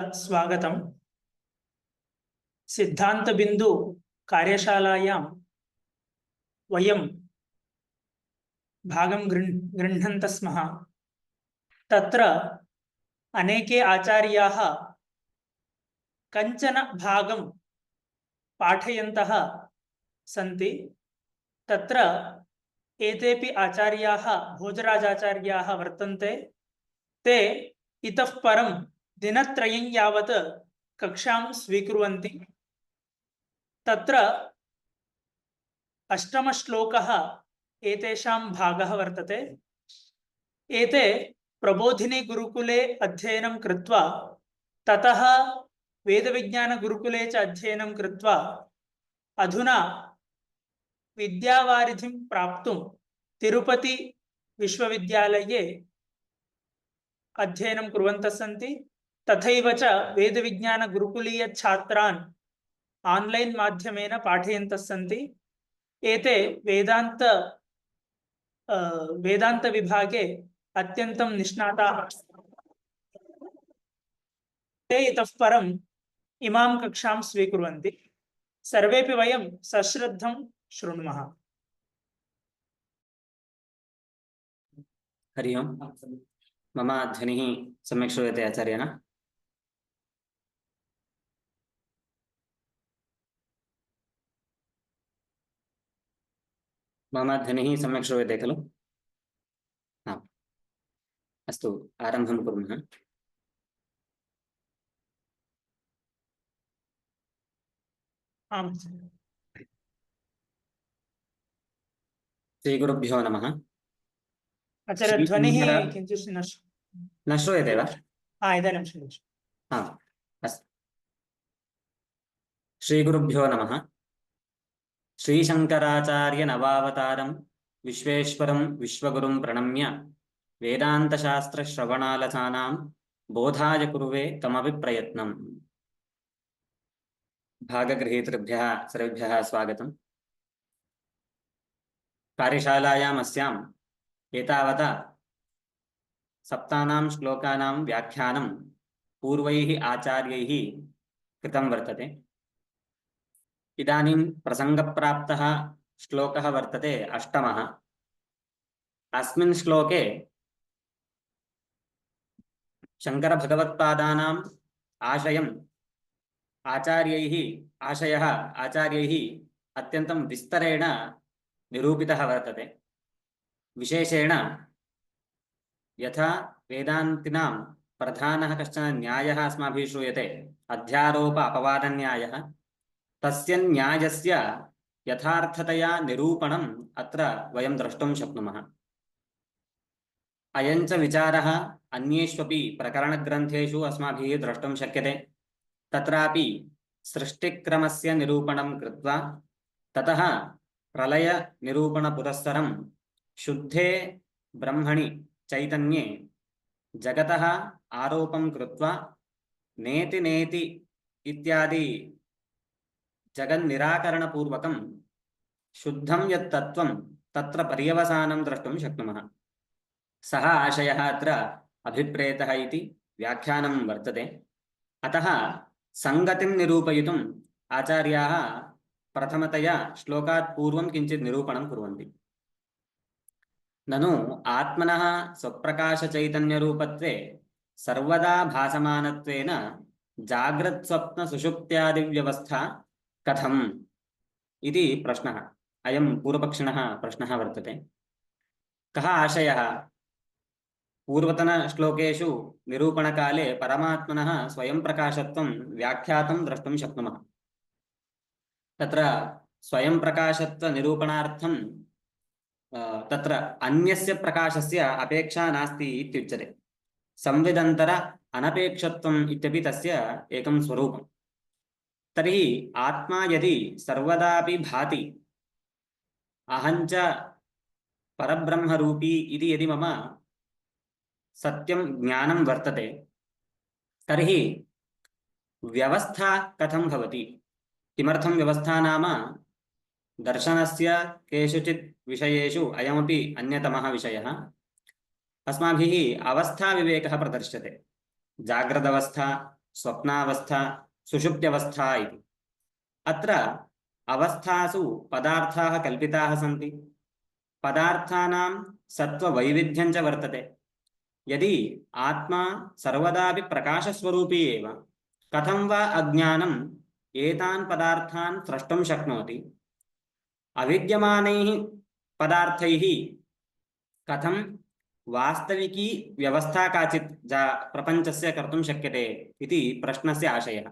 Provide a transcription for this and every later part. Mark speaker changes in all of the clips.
Speaker 1: स्वागतम्। सिद्धांत बिंदु कार्यशालायां वयं भागं गृह्णन्तः स्मः। तत्र अनेके आचार्याः कञ्चन भागं पाठयन्तः सन्ति। तत्र एतेपि आचार्याः भोजराजाचार्याः वर्तन्ते। ते इतः परं दिनत्रयं यावत् कक्षां स्वीकुर्वन्ति। तत्र अष्टमश्लोकः एतेषां भागः वर्तते। एते प्रबोधिनी गुरुकुले अध्ययनं कृत्वा ततः वेदविज्ञानगुरुकुले च अध्ययनं कृत्वा अधुना विद्यावारिधिं प्राप्तुं तिरुपति विश्वविद्यालये अध्ययनं कुर्वन्तः सन्ति। तथैव च वेदविज्ञानगुरुकुलीय छात्रान् आन्लैन् माध्यमेन पाठयन्तः सन्ति। एते वेदांत विभागे अत्यन्तं निष्णाताः। ते इतः परम् इमां कक्षां स्वीकुर्वन्ति। सर्वेपि वयं सश्रद्धं शृणुमः।
Speaker 2: हरि ओं। मम ध्वनिः सम्यक् श्रूयते आचार्येण? मम ध्वनिः सम्यक् श्रूयते खलु? अस्तु, आरम्भं कुर्मः।
Speaker 1: आम्।
Speaker 2: श्रीगुरुभ्यो नमः।
Speaker 1: आचार्य ध्वनिः किञ्चित्
Speaker 2: न श्रूयते वा?
Speaker 1: इदानीं श्रूयते।
Speaker 2: अस्तु। श्रीगुरुभ्यो नमः। श्रीशंकराचार्य नवावतारं विश्वेश्वरं विश्वगुरुं प्रणम्य वेदान्तशास्त्र श्रवणालसानां बोधाय कुर्वे कमपि प्रयत्नम्। भागगृहीतृभ्यः सर्वेभ्यः स्वागतम्। कार्यशालायाम् अस्याम् एतावता सप्तानां श्लोकानां व्याख्यानं पूर्वैः आचार्यैः कृतं वर्तते। इदानीं प्रसङ्गप्राप्तः श्लोकः वर्तते अष्टमः। अस्मिन् श्लोके शङ्करभगवत्पादानाम् आशयः आचार्यैः अत्यन्तं विस्तरेण निरूपितः वर्तते। विशेषेण यथा वेदान्तिनां प्रधानः कश्चन न्यायः अस्माभिः श्रूयते, अध्यारोप अपवादन्यायः, तस्य न्यायस्य यथार्थतया निरूपणम् अत्र वयं द्रष्टुं शक्नुमः। अयं च विचारः अन्येष्वपि प्रकरणग्रन्थेषु अस्माभिः द्रष्टुं शक्यते। तत्रापि सृष्टिक्रमस्य निरूपणं कृत्वा ततः प्रलयनिरूपणपुरस्सरं शुद्धे ब्रह्मणि चैतन्ये जगतः आरोपं कृत्वा नेति नेति इत्यादि जगन्निराकरणपूर्वकं शुद्धं यत्तत्त्वं तत्र पर्यवसानं द्रष्टुं शक्नुमः। सः आशयः अत्र अभिप्रेतः इति व्याख्यानं वर्तते। अतः संगतिं निरूपयितुम् आचार्याः प्रथमतया श्लोकात् पूर्वं किञ्चित् निरूपणं कुर्वन्ति। ननु आत्मनः स्वप्रकाशचैतन्यरूपत्वे सर्वदा भासमानत्वेन जाग्रत्स्वप्नसुषुप्त्यादिव्यवस्था कथम् इति प्रश्नः। अयं पूर्वपक्षिणः प्रश्नः वर्तते। कः आशयः? पूर्वतनश्लोकेषु निरूपणकाले परमात्मनः स्वयं प्रकाशत्वं व्याख्यातं द्रष्टुं शक्नुमः। तत्र स्वयं प्रकाशत्वनिरूपणार्थं तत्र अन्यस्य प्रकाशस्य अपेक्षा नास्ति इत्युच्यते। संविदन्तर अनपेक्षत्वम् इत्यपि तस्य एकं स्वरूपम्। तर्हि आत्मा यदि सर्वदापि भाति, अहञ्च परब्रह्मरूपी इति यदि मम सत्यं ज्ञानं वर्तते, तर्हि व्यवस्था कथं भवति? किमर्थं व्यवस्था नाम दर्शनस्य केषुचित् विषयेषु अयमपि अन्यतमः विषयः। अस्माभिः अवस्थाविवेकः प्रदर्श्यते। जाग्रदवस्था, स्वप्नावस्था सुषुप्त्यवस्था इति। अत्र अवस्थासु पदार्थाः कल्पिताः सन्ति। पदार्थानां सत्त्ववैविध्यं च वर्तते। यदि आत्मा सर्वदापि प्रकाशस्वरूपी एव, कथं वा अज्ञानम् एतान् पदार्थान् स्रष्टुं शक्नोति? अविद्यमानैः पदार्थैः कथं वास्तविकी व्यवस्था काचित् प्रपञ्चस्य कर्तुं शक्यते इति प्रश्नस्य आशयः।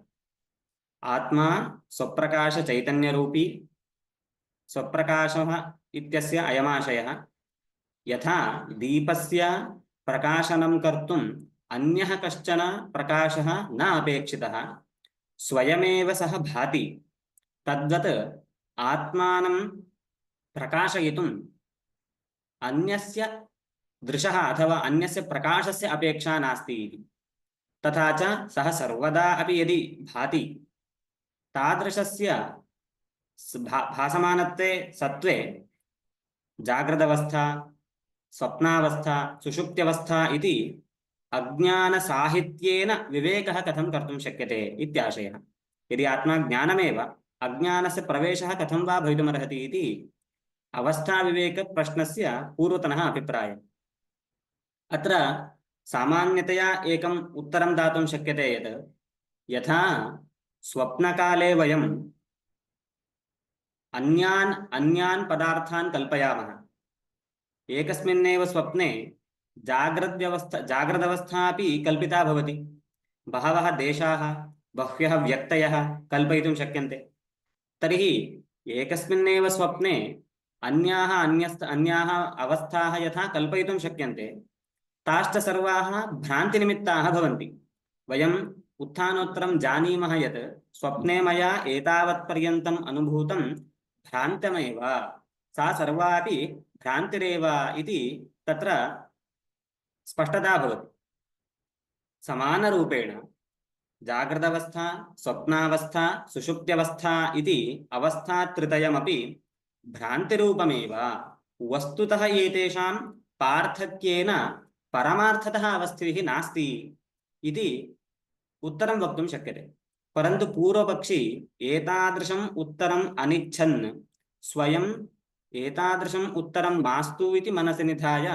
Speaker 2: आत्मा स्वप्रकाशचैतन्यरूपी, स्वप्रकाशः इत्यस्य अयमाशयः। यथा दीपस्य प्रकाशनं कर्तुम् अन्यः कश्चन प्रकाशः न अपेक्षितः, स्वयमेव सः भाति, तद्वत् आत्मानं प्रकाशयितुम् अन्यस्य दृशः अथवा अन्यस्य प्रकाशस्य अपेक्षा नास्ति इति। तथा च सः सर्वदा अपि यदि भाति, तादृशस्य भासमानत्वे सत्त्वे जाग्रदवस्था, स्वप्नावस्था, सुषुप्त्यवस्था इति अज्ञानसाहित्येन विवेकः कथं कर्तुं शक्यते इत्याशयः। यदि आत्मा ज्ञानमेव, अज्ञानस्य प्रवेशः कथं वा भवितुमर्हति इति अवस्थाविवेकप्रश्नस्य पूर्वतनः अभिप्रायः। अत्र सामान्यतया एकम् उत्तरं दातुं शक्यते यत् यथा स्वप्नकाले वयम् अन्यान् पदार्थान् कल्पयामः, एकस्मिन्नेव स्वप्ने जाग्रदवस्था अपि कल्पिता भवति। बहवः देशाः, बह्व्यः व्यक्तयः कल्पयितुं शक्यन्ते। तर्हि एकस्मिन्नेव स्वप्ने अन्याः अवस्थाः यथा कल्पयितुं शक्यन्ते, ताश्च सर्वाः भ्रान्तिनिमित्ताः भवन्ति। वयम् उत्थानोत्तरं जानीमः यत् स्वप्ने मया एतावत्पर्यन्तम् अनुभूतं भ्रान्तमेव, सा सर्वापि भ्रान्तिरेव इति तत्र स्पष्टता भवति। समानरूपेण जाग्रदवस्था, स्वप्नावस्था, सुषुप्त्यवस्था इति अवस्थात्रयमपि भ्रान्तिरूपमेव। वस्तुतः एतेषां पार्थक्येन परमार्थतः अवस्थितिः नास्ति इति उत्तरं वक्तुं शक्यते। परन्तु पूर्वपक्षी एतादृशम् उत्तरम् अनिच्छन् स्वयं एतादृशम् उत्तरं मास्तु इति मनसि निधाय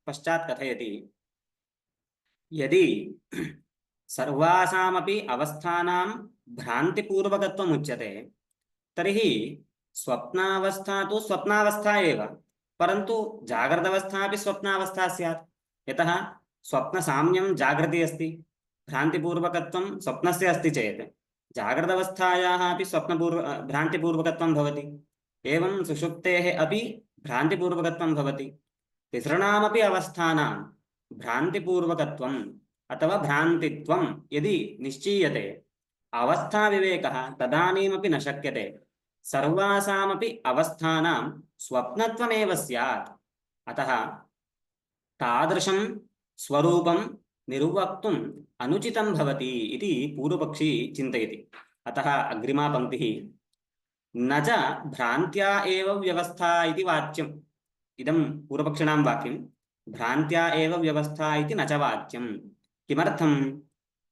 Speaker 2: पश्चात् कथयति, यदि सर्वासामपि अवस्थानां भ्रान्तिपूर्वकत्वम् उच्यते, तर्हि स्वप्नावस्था तु स्वप्नावस्था एव, परन्तु जाग्रदवस्था अपि स्वप्नावस्था स्यात्। यतः स्वप्नसाम्यं जागृति अस्ति, भ्रान्तिपूर्वकत्वं स्वप्नस्य अस्ति चेत् जाग्रदवस्थायाः अपि भ्रान्तिपूर्वकत्वं भवति। एवं सुषुप्तेः अपि भ्रान्तिपूर्वकत्वं भवति। तिसृणामपि अवस्थानां भ्रान्तिपूर्वकत्वम् अथवा भ्रान्तित्वं यदि निश्चीयते, अवस्थाविवेकः तदानीमपि न शक्यते। सर्वासामपि अवस्थानां स्वप्नत्वमेव स्यात्। अतः तादृशं स्वरूपं निर्वक्तुम् अनुचितं भवति इति पूर्वपक्षी चिन्तयति। अतः अग्रिमा पङ्क्तिः, न च भ्रान्त्या एव व्यवस्था इति वाच्यम्। इदं पूर्वपक्षिणां वाक्यं, भ्रान्त्या एव व्यवस्था इति न च वाच्यम्। किमर्थं?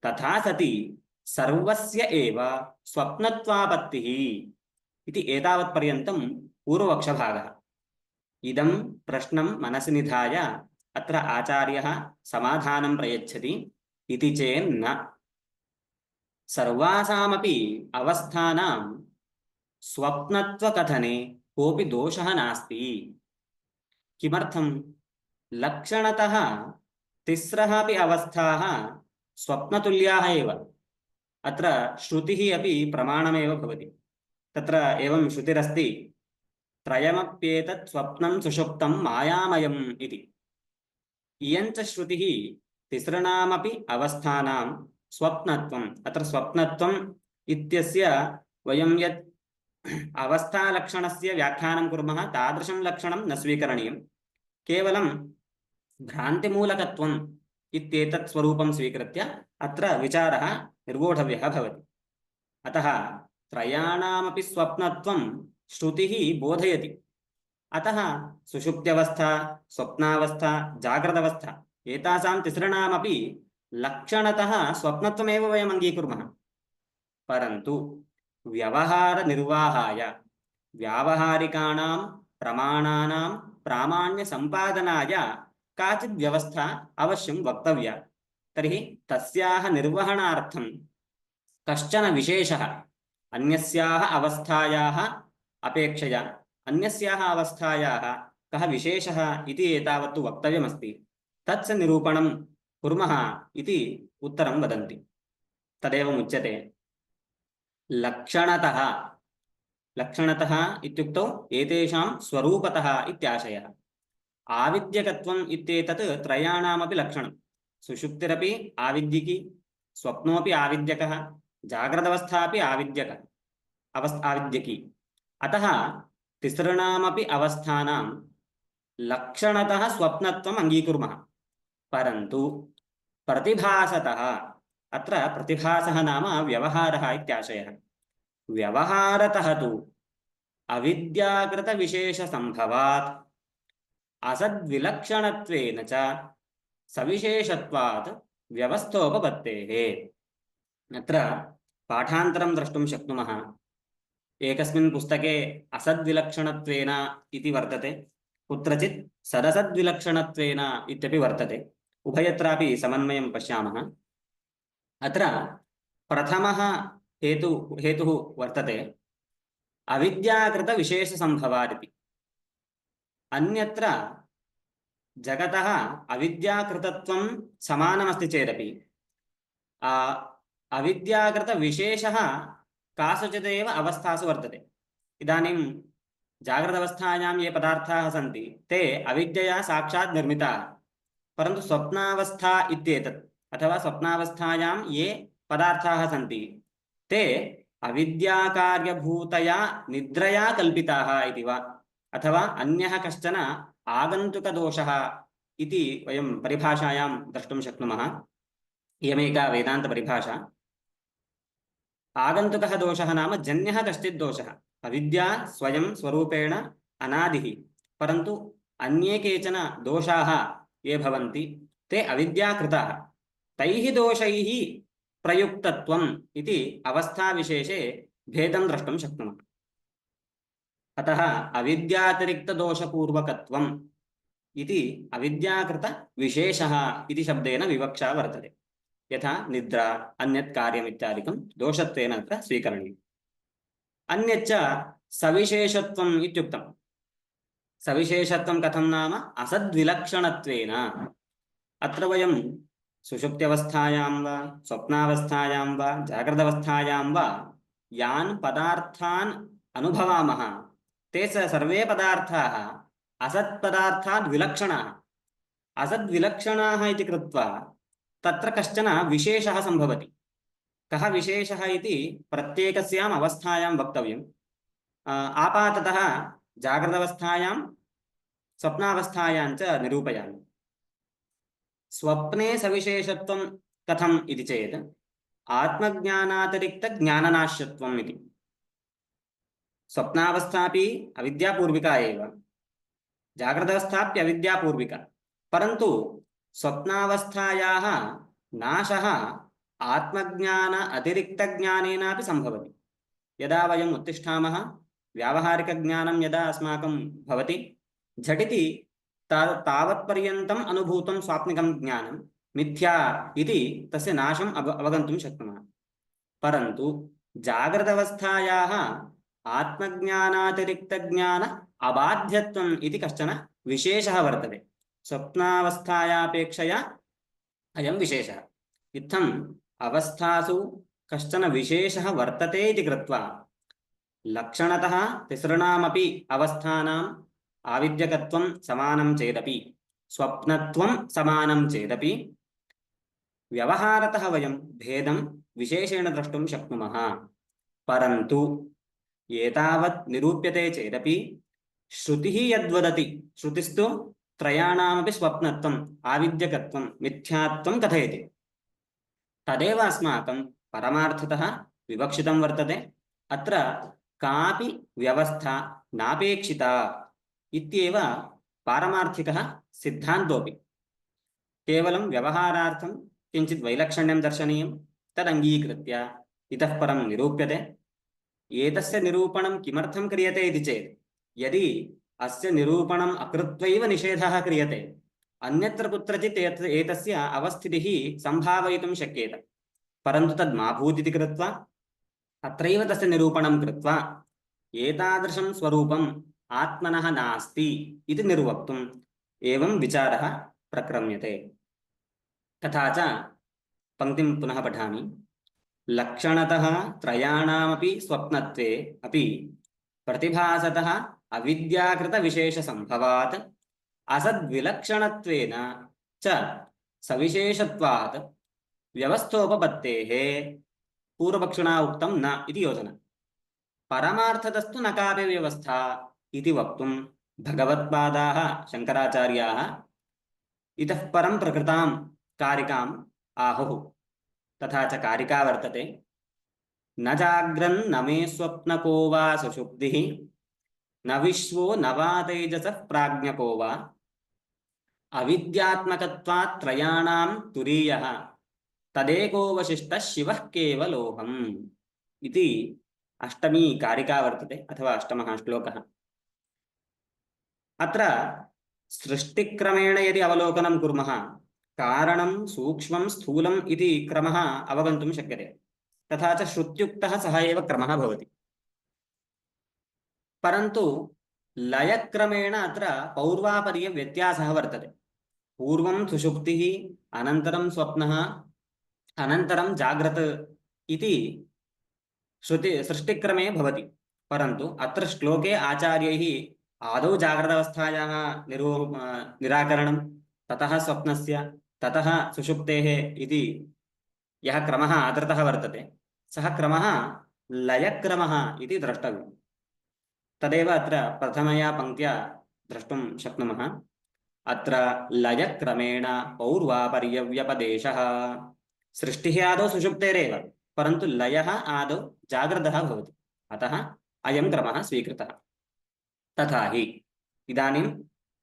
Speaker 2: तथा सति सर्वस्य एव स्वप्नत्वापत्तिः इति एतावत्पर्यन्तं पूर्वपक्षभागः। इदं प्रश्नं मनसि निधाय अत्र आचार्यः समाधानं प्रयच्छति। इति चेन्न सर्वासामपि अवस्थानां स्वप्नत्वकथने कोऽपि दोषः नास्ति। किमर्थं? लक्षणतः तिस्रः अपि अवस्थाः स्वप्नतुल्याः एव। अत्र श्रुतिः अपि प्रमाणमेव भवति। तत्र एवं श्रुतिरस्ति, त्रयमप्येतत् स्वप्नं सुषुप्तं मायामयम् इति। इयञ्च श्रुतिः तिसृणामपि अवस्थानां स्वप्नत्वम्, अत्र स्वप्नत्वम् इत्यस्य वयं यत् अवस्थालक्षणस्य व्याख्यानं कुर्मः तादृशं लक्षणं न स्वीकरणीयं। केवलं भ्रान्तिमूलकत्वम् इत्येतत् स्वरूपं स्वीकृत्य अत्र विचारः निर्वोढव्यः भवति। अतः त्रयाणामपि स्वप्नत्वं श्रुतिः बोधयति। अतः सुषुप्त्यवस्था, स्वप्नावस्था, जाग्रदवस्था एतासां तिसृणामपि लक्षणतः स्वप्नत्वमेव वयम् अङ्गीकुर्मः, परन्तु व्यवहारनिर्वाहाय व्यावहारिकाणां प्रमाणानां प्रामाण्यसम्पादनाय काचित् व्यवस्था अवश्यं वक्तव्या। तर्हि तस्याः निर्वहणार्थं कश्चन विशेषः अन्यस्याः अवस्थायाः अपेक्षया अन्यस्याः अवस्थायाः कः विशेषः इति एतावत्तु वक्तव्यमस्ति। तत्स निरूपणं कुर्मः इति उत्तरं वदन्ति। तदेवमुच्यते लक्षणतः। लक्षणतः इत्युक्तौ एतेषां स्वरूपतः इत्याशयः। आविद्यकत्वम् इत्येतत् त्रयाणामपि लक्षणं। सुषुप्तिरपि आविद्यकी, स्वप्नोऽपि आविद्यकः, जाग्रदवस्थापि आविद्यकी। अतः तिसृणामपि अवस्थानां लक्षणतः स्वप्नत्वम् अङ्गीकुर्मः, परन्तु प्रतिभासतः, अत्र प्रतिभासः नाम व्यवहारः इत्याशयः, व्यवहारतः तु अविद्याकृतविशेषसम्भवात् असद्विलक्षणत्वेन च सविशेषत्वात् व्यवस्थोपपत्तेः। अत्र पाठान्तरं द्रष्टुं शक्नुमः। एकस्मिन् पुस्तके असद्विलक्षणत्वेन इति वर्तते, कुत्रचित् सदसद्विलक्षणत्वेन इत्यपि वर्तते। उभयत्रापि समन्वयं पश्यामः। अत्र प्रथमः हेतुः वर्तते अविद्याकृतविशेषसम्भवादिति। अन्यत्र जगतः अविद्याकृतत्वं समानमस्ति चेदपि अविद्याकृतविशेषः कासुचिदेव अवस्थासु वर्तते। इदानीं जाग्रदवस्थायां ये पदार्थाः सन्ति ते अविद्यया साक्षात् निर्मिताः, परन्तु स्वप्नावस्था इत्येतत् अथवा स्वप्नावस्थायां ये पदार्थाः सन्ति ते अविद्याकार्यभूतया निद्रया कल्पिताः इति वा अथवा अन्यः कश्चन आगन्तुकदोषः इति वयं परिभाषायां द्रष्टुं शक्नुमः। इयमेका वेदान्तपरिभाषा। आगन्तुकः दोषः नाम जन्यः कश्चित् दोषः। अविद्या स्वयं स्वरूपेण अनादिः, परन्तु अन्ये केचन दोषाः ये भवन्ति ते अविद्याकृताः। तैः दोषैः प्रयुक्तत्वम् इति अवस्थाविशेषे भेदं द्रष्टुं शक्नुमः। अतः अविद्यातिरिक्तदोषपूर्वकत्वम् इति अविद्याकृतविशेषः इति शब्देन विवक्षा वर्तते। यथा निद्रा अन्यत् कार्यम् इत्यादिकं दोषत्वेन अत्र स्वीकरणीयम्। अन्यच्च सविशेषत्वम् इत्युक्तम्। सविशेषत्वं कथं नाम असद्विलक्षणत्वेन। अत्र वयं सुषुप्त्यवस्थायां वा स्वप्नावस्थायां वा जाग्रदवस्थायां वा यान् पदार्थान् अनुभवामः ते सर्वे पदार्थाः असत्पदार्थात् विलक्षणाः। असद्विलक्षणाः इति कृत्वा तत्र कश्चन विशेषः सम्भवति। कः विशेषः इति प्रत्येकस्याम् अवस्थायां वक्तव्यम्। आपाततः जाग्रदवस्थायां स्वप्नावस्थायां च निरूपयामि। स्वप्ने सविशेषत्वं कथम् इति चेत् आत्मज्ञानातिरिक्तज्ञाननाश्यत्वम् इति। स्वप्नावस्थापि अविद्यापूर्विका एव, जाग्रदवस्थाप्यविद्यापूर्विका, परन्तु स्वप्नावस्थायाः नाशः आत्मज्ञान अतिरिक्तज्ञानेनापि सम्भवति। यदा वयम् उत्तिष्ठामः, व्यावहारिकज्ञानं यदा अस्माकं भवति, झटिति तावत्पर्यन्तम् अनुभूतं स्वाप्निकं ज्ञानं मिथ्या इति तस्य नाशम् अवगन्तुं शक्नुमः। परन्तु जाग्रदवस्थायाः आत्मज्ञानातिरिक्तज्ञान अबाध्यत्वम् इति कश्चन विशेषः वर्तते। स्वप्नावस्थायापेक्षया अयं विशेषः। इत्थम् अवस्थासु कश्चन विशेषः वर्तते इति कृत्वा लक्षणतः तिसृणामपि अवस्थानाम् आविद्यकत्वं समानं चेदपि स्वप्नत्वं समानं चेदपि व्यवहारतः वयं भेदं विशेषेण द्रष्टुं शक्नुमः। परन्तु एतावत् निरूप्यते चेदपि श्रुतिः यद्वदति, श्रुतिस्तु त्रयाणामपि स्वप्नत्वम् आविद्यकत्वं मिथ्यात्वं कथयति। तदेव अस्माकं परमार्थतः विवक्षितं वर्तते। अत्र कापि व्यवस्था नापेक्षिता इत्येव पारमार्थिकः सिद्धान्तोऽपि। केवलं व्यवहारार्थं किञ्चित् वैलक्षण्यं दर्शनीयं तदङ्गीकृत्य इतः परं निरूप्यते। एतस्य निरूपणं किमर्थं क्रियते इति चेत् यदि अस्य निरूपणम् अकृत्वैव निषेधः क्रियते अन्यत्र कुत्रचित् एतस्य अवस्थितिः सम्भावयितुं शक्येत, परन्तु तद् मा भूत् इति कृत्वा अत्रैव तस्य निरूपणं कृत्वा एतादृशं स्वरूपम् आत्मनः नास्ति इति निर्वक्तुम् एवं विचारः प्रक्रम्यते। तथा च पङ्क्तिं पुनः पठामि। लक्षणतः त्रयाणामपि स्वप्नत्वे अपि प्रतिभासतः अविद्याकृतविशेषसम्भवात् असद्विलक्षणत्वेन च सविशेषत्वात् व्यवस्थोपपत्तेः पूर्वपक्षिणा उक्तं न इति योजना। परमार्थतस्तु न कापि व्यवस्था इति वक्तुं भगवत्पादाः शङ्कराचार्याः इतः परं प्रकृतां कारिकाम् आहुः। तथा च कारिका वर्तते। न जाग्रन् न मे स्वप्नको वा सुषुप्तिः न विश्वो न वा तेजसः प्राज्ञको वा अविद्यात्मकत्वात् त्रयाणां तुरीयः तदेकोऽवशिष्टः शिवः केवलोऽहम् इति अष्टमी कारिका वर्तते अथवा अष्टमः श्लोकः। अत्र सृष्टिक्रमेण यदि अवलोकनं कुर्मः कारणं सूक्ष्मं स्थूलम् इति क्रमः अवगन्तुं शक्यते। तथा च श्रुत्युक्तः सः एव क्रमः भवति, परन्तु लयक्रमेण अत्र पौर्वापर्यव्यत्यासः वर्तते। पूर्वं सुषुप्तिः, अनन्तरं स्वप्नः, अनन्तरं जाग्रत् इति सृष्टिक्रमे भवति, परन्तु अत्र श्लोके आचार्यैः आदौ जाग्रदवस्थायाः निराकरणं, ततः स्वप्नस्य, ततः सुषुप्तेः इति यः क्रमः आदृतः वर्तते सः क्रमः लयक्रमः इति द्रष्टव्यम्। तदेव अत्र प्रथमया पङ्क्त्या द्रष्टुं शक्नुमः। अत्र लयक्रमेण पौर्वापर्यव्यपदेशः। सृष्टिः आदौ सुषुप्तेरेव, परन्तु लयः आदौ जाग्रतः भवति, अतः अयं क्रमः स्वीकृतः। तथा हि इदानीं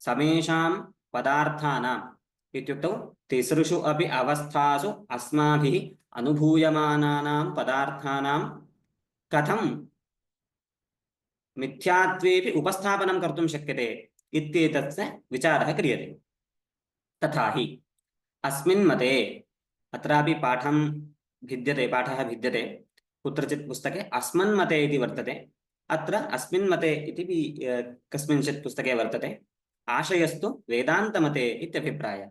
Speaker 2: समेषां पदार्थानाम् इत्युक्तौ तिसृषु अपि अवस्थासु अस्माभिः अनुभूयमानानां पदार्थानां कथं मिथ्यात्वेपि उपस्थापनं कर्तुं शक्यते इत्येतस्य विचारः क्रियते। तथा हि अस्मिन् मते, अत्रापि पाठः भिद्यते कुत्रचित् पुस्तके अस्मन् मते इति वर्तते, अत्र अस्मिन् मते इति कस्मिंश्चित् पुस्तके वर्तते। आशयस्तु वेदान्तमते इत्यभिप्रायः।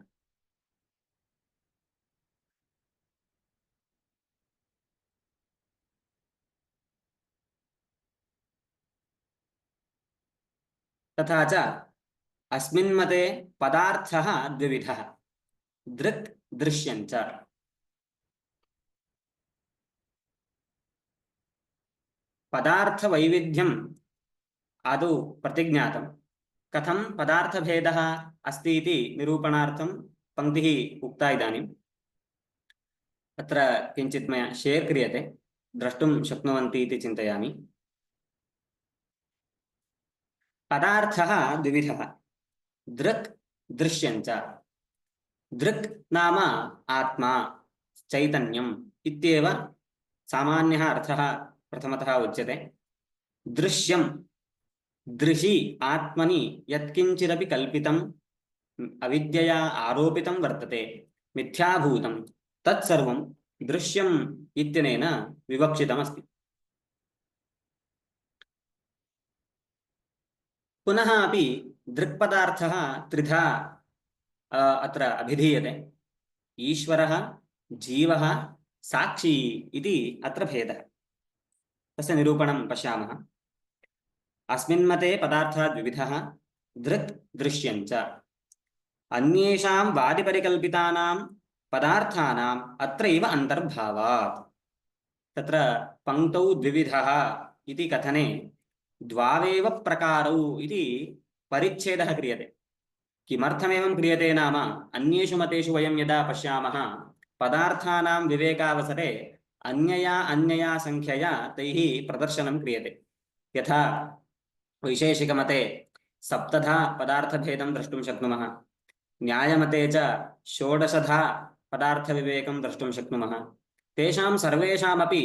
Speaker 2: तथा च अस्मिन् मते पदार्थः द्विविधः, दृक् दृश्यञ्च। पदार्थवैविध्यम् आदौ प्रतिज्ञातं, कथं पदार्थभेदः अस्ति इति निरूपणार्थं पङ्क्तिः उक्ता। इदानीम् अत्र किञ्चित् मया शेर् क्रियते, द्रष्टुं शक्नुवन्ति इति चिन्तयामि। पदार्थः द्विविधः, दृक् दृश्यञ्च। दृक् नाम आत्मा, चैतन्यम् इत्येव सामान्यः अर्थः प्रथमतः उच्यते। दृश्यं, दृशि आत्मनि यत्किञ्चिदपि कल्पितम् अविद्यया आरोपितं वर्तते, मिथ्याभूतं, तत्सर्वं दृश्यम् इत्यनेन विवक्षितमस्ति। पुनः अपि दृक्पदार्थः त्रिधा अत्र अभिधीयते। ईश्वरः, जीवः, साक्षी इति अत्र भेदः। तस्य निरूपणं पश्यामः। अस्मिन् मते पदार्थः द्विविधः, दृक् दृश्यञ्च। अन्येषां वादिपरिकल्पितानां पदार्थानाम् अत्रैव अन्तर्भावात्। तत्र पङ्क्तौ द्विविधः इति कथने द्वावेव प्रकारौ इति परिच्छेदः क्रियते। किमर्थमेवं क्रियते नाम, अन्येषु mateषु वयं यदा पश्यामः पदार्थानां विवेकावसरे अन्यया संख्यया तैः प्रदर्शनं क्रियते। यथा वैशेषिकमते 7 पदार्थभेदं द्रष्टुं शक्नुमः, न्यायमते च 16 पदार्थविवेकं द्रष्टुं शक्नुमः तेषां सर्वेषामपि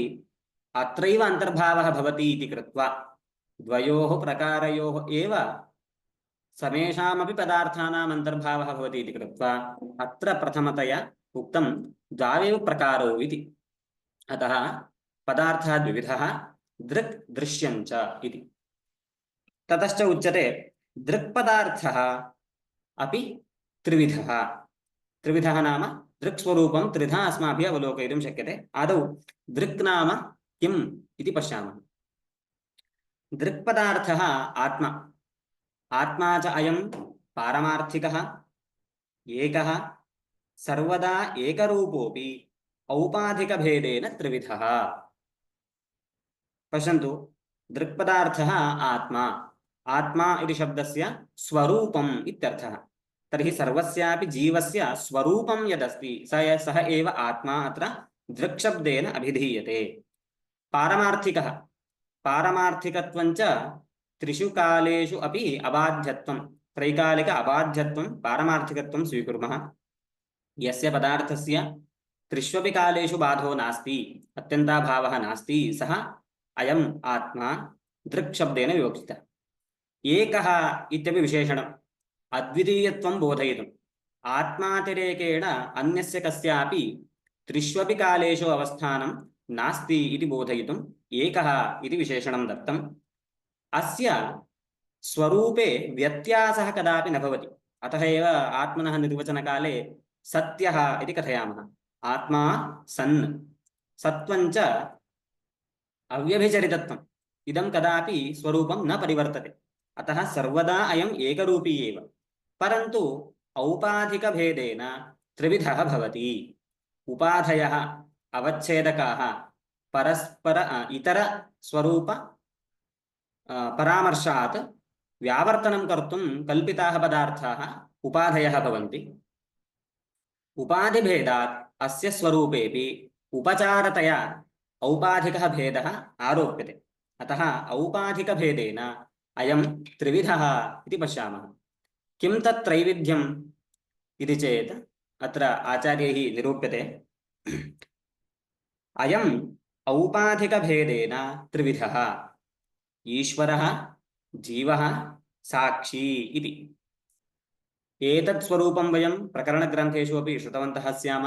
Speaker 2: अत्रैव अन्तर्भावः भवति इति कृत्वा द्वयोः प्रकारयोः एव समेषामपि पदार्थानाम् अन्तर्भावः भवति इति कृत्वा अत्र प्रथमतया उक्तं द्वावेव प्रकारौ इति। अतः पदार्थः द्विविधः दृक् दृश्यञ्च इति। ततश्च उच्यते दृक्पदार्थः अपि त्रिविधः। त्रिविधः नाम दृक्स्वरूपं त्रिधा अस्माभिः अवलोकयितुं शक्यते। आदौ दृक् नाम किम् इति पश्यामः। दृक्पदार्थः आत्मा। आत्मा च अयं पारमार्थिकः एकः सर्वदा एकरूपोऽपि औपाधिकभेदेन त्रिविधः। पश्यन्तु दृक्पदार्थः आत्मा। आत्मा इति शब्दस्य स्वरूपम् इत्यर्थः। तर्हि सर्वस्यापि जीवस्य स्वरूपं यदस्ति सः एव आत्मा अत्र दृक्शब्देन अभिधीयते। पारमार्थिकः। पारमार्थिकत्वञ्च त्रिषु कालेषु अपि अबाध्यत्वं त्रैकालिक अबाध्यत्वं पारमार्थिकत्वं स्वीकुर्मः। यस्य पदार्थस्य त्रिष्वपि कालेषु बाधो नास्ति अत्यन्ताभावः नास्ति सः अयम् आत्मा दृक्शब्देन विवक्षितः। एकः इत्यपि विशेषणम् अद्वितीयत्वं बोधयितुम् आत्मातिरेकेण अन्यस्य कस्यापि त्रिष्वपि कालेषु अवस्थानं नास्ति इति बोधयितुम् एकः इति विशेषणं दत्तम्। अस्य स्वरूपे व्यत्यासः कदापि न भवति। अतः एव आत्मनः निर्वचनकाले सत्यः इति कथयामः। आत्मा सन् सत्वञ्च अव्यभिचरितत्वम् इदं कदापि स्वरूपं न परिवर्तते। अतः सर्वदा अयम् एकरूपी एव, परन्तु औपाधिकभेदेन त्रिविधः भवति। उपाधयः अवच्छेदकाः परस्पर इतर स्वरूप परामर्शात् व्यावर्तनं कर्तुं कल्पिताः पदार्थाः उपाधयः भवन्ति। उपाधिभेदात् अस्य स्वरूपेपि उपचारतया औपाधिकः भेदः आरोप्यते। अतः औपाधिकभेदेन अयं त्रिविधः इति पश्यामः। किं तत् त्रैविध्यम् इति चेत् अत्र आचार्यैः निरूप्यते। अयम् औपाधिकभेदेन त्रिविधः ईश्वरः जीवः साक्षी इति। एतत् स्वरूपं वयं प्रकरणग्रन्थेषु अपि श्रुतवन्तः स्याम।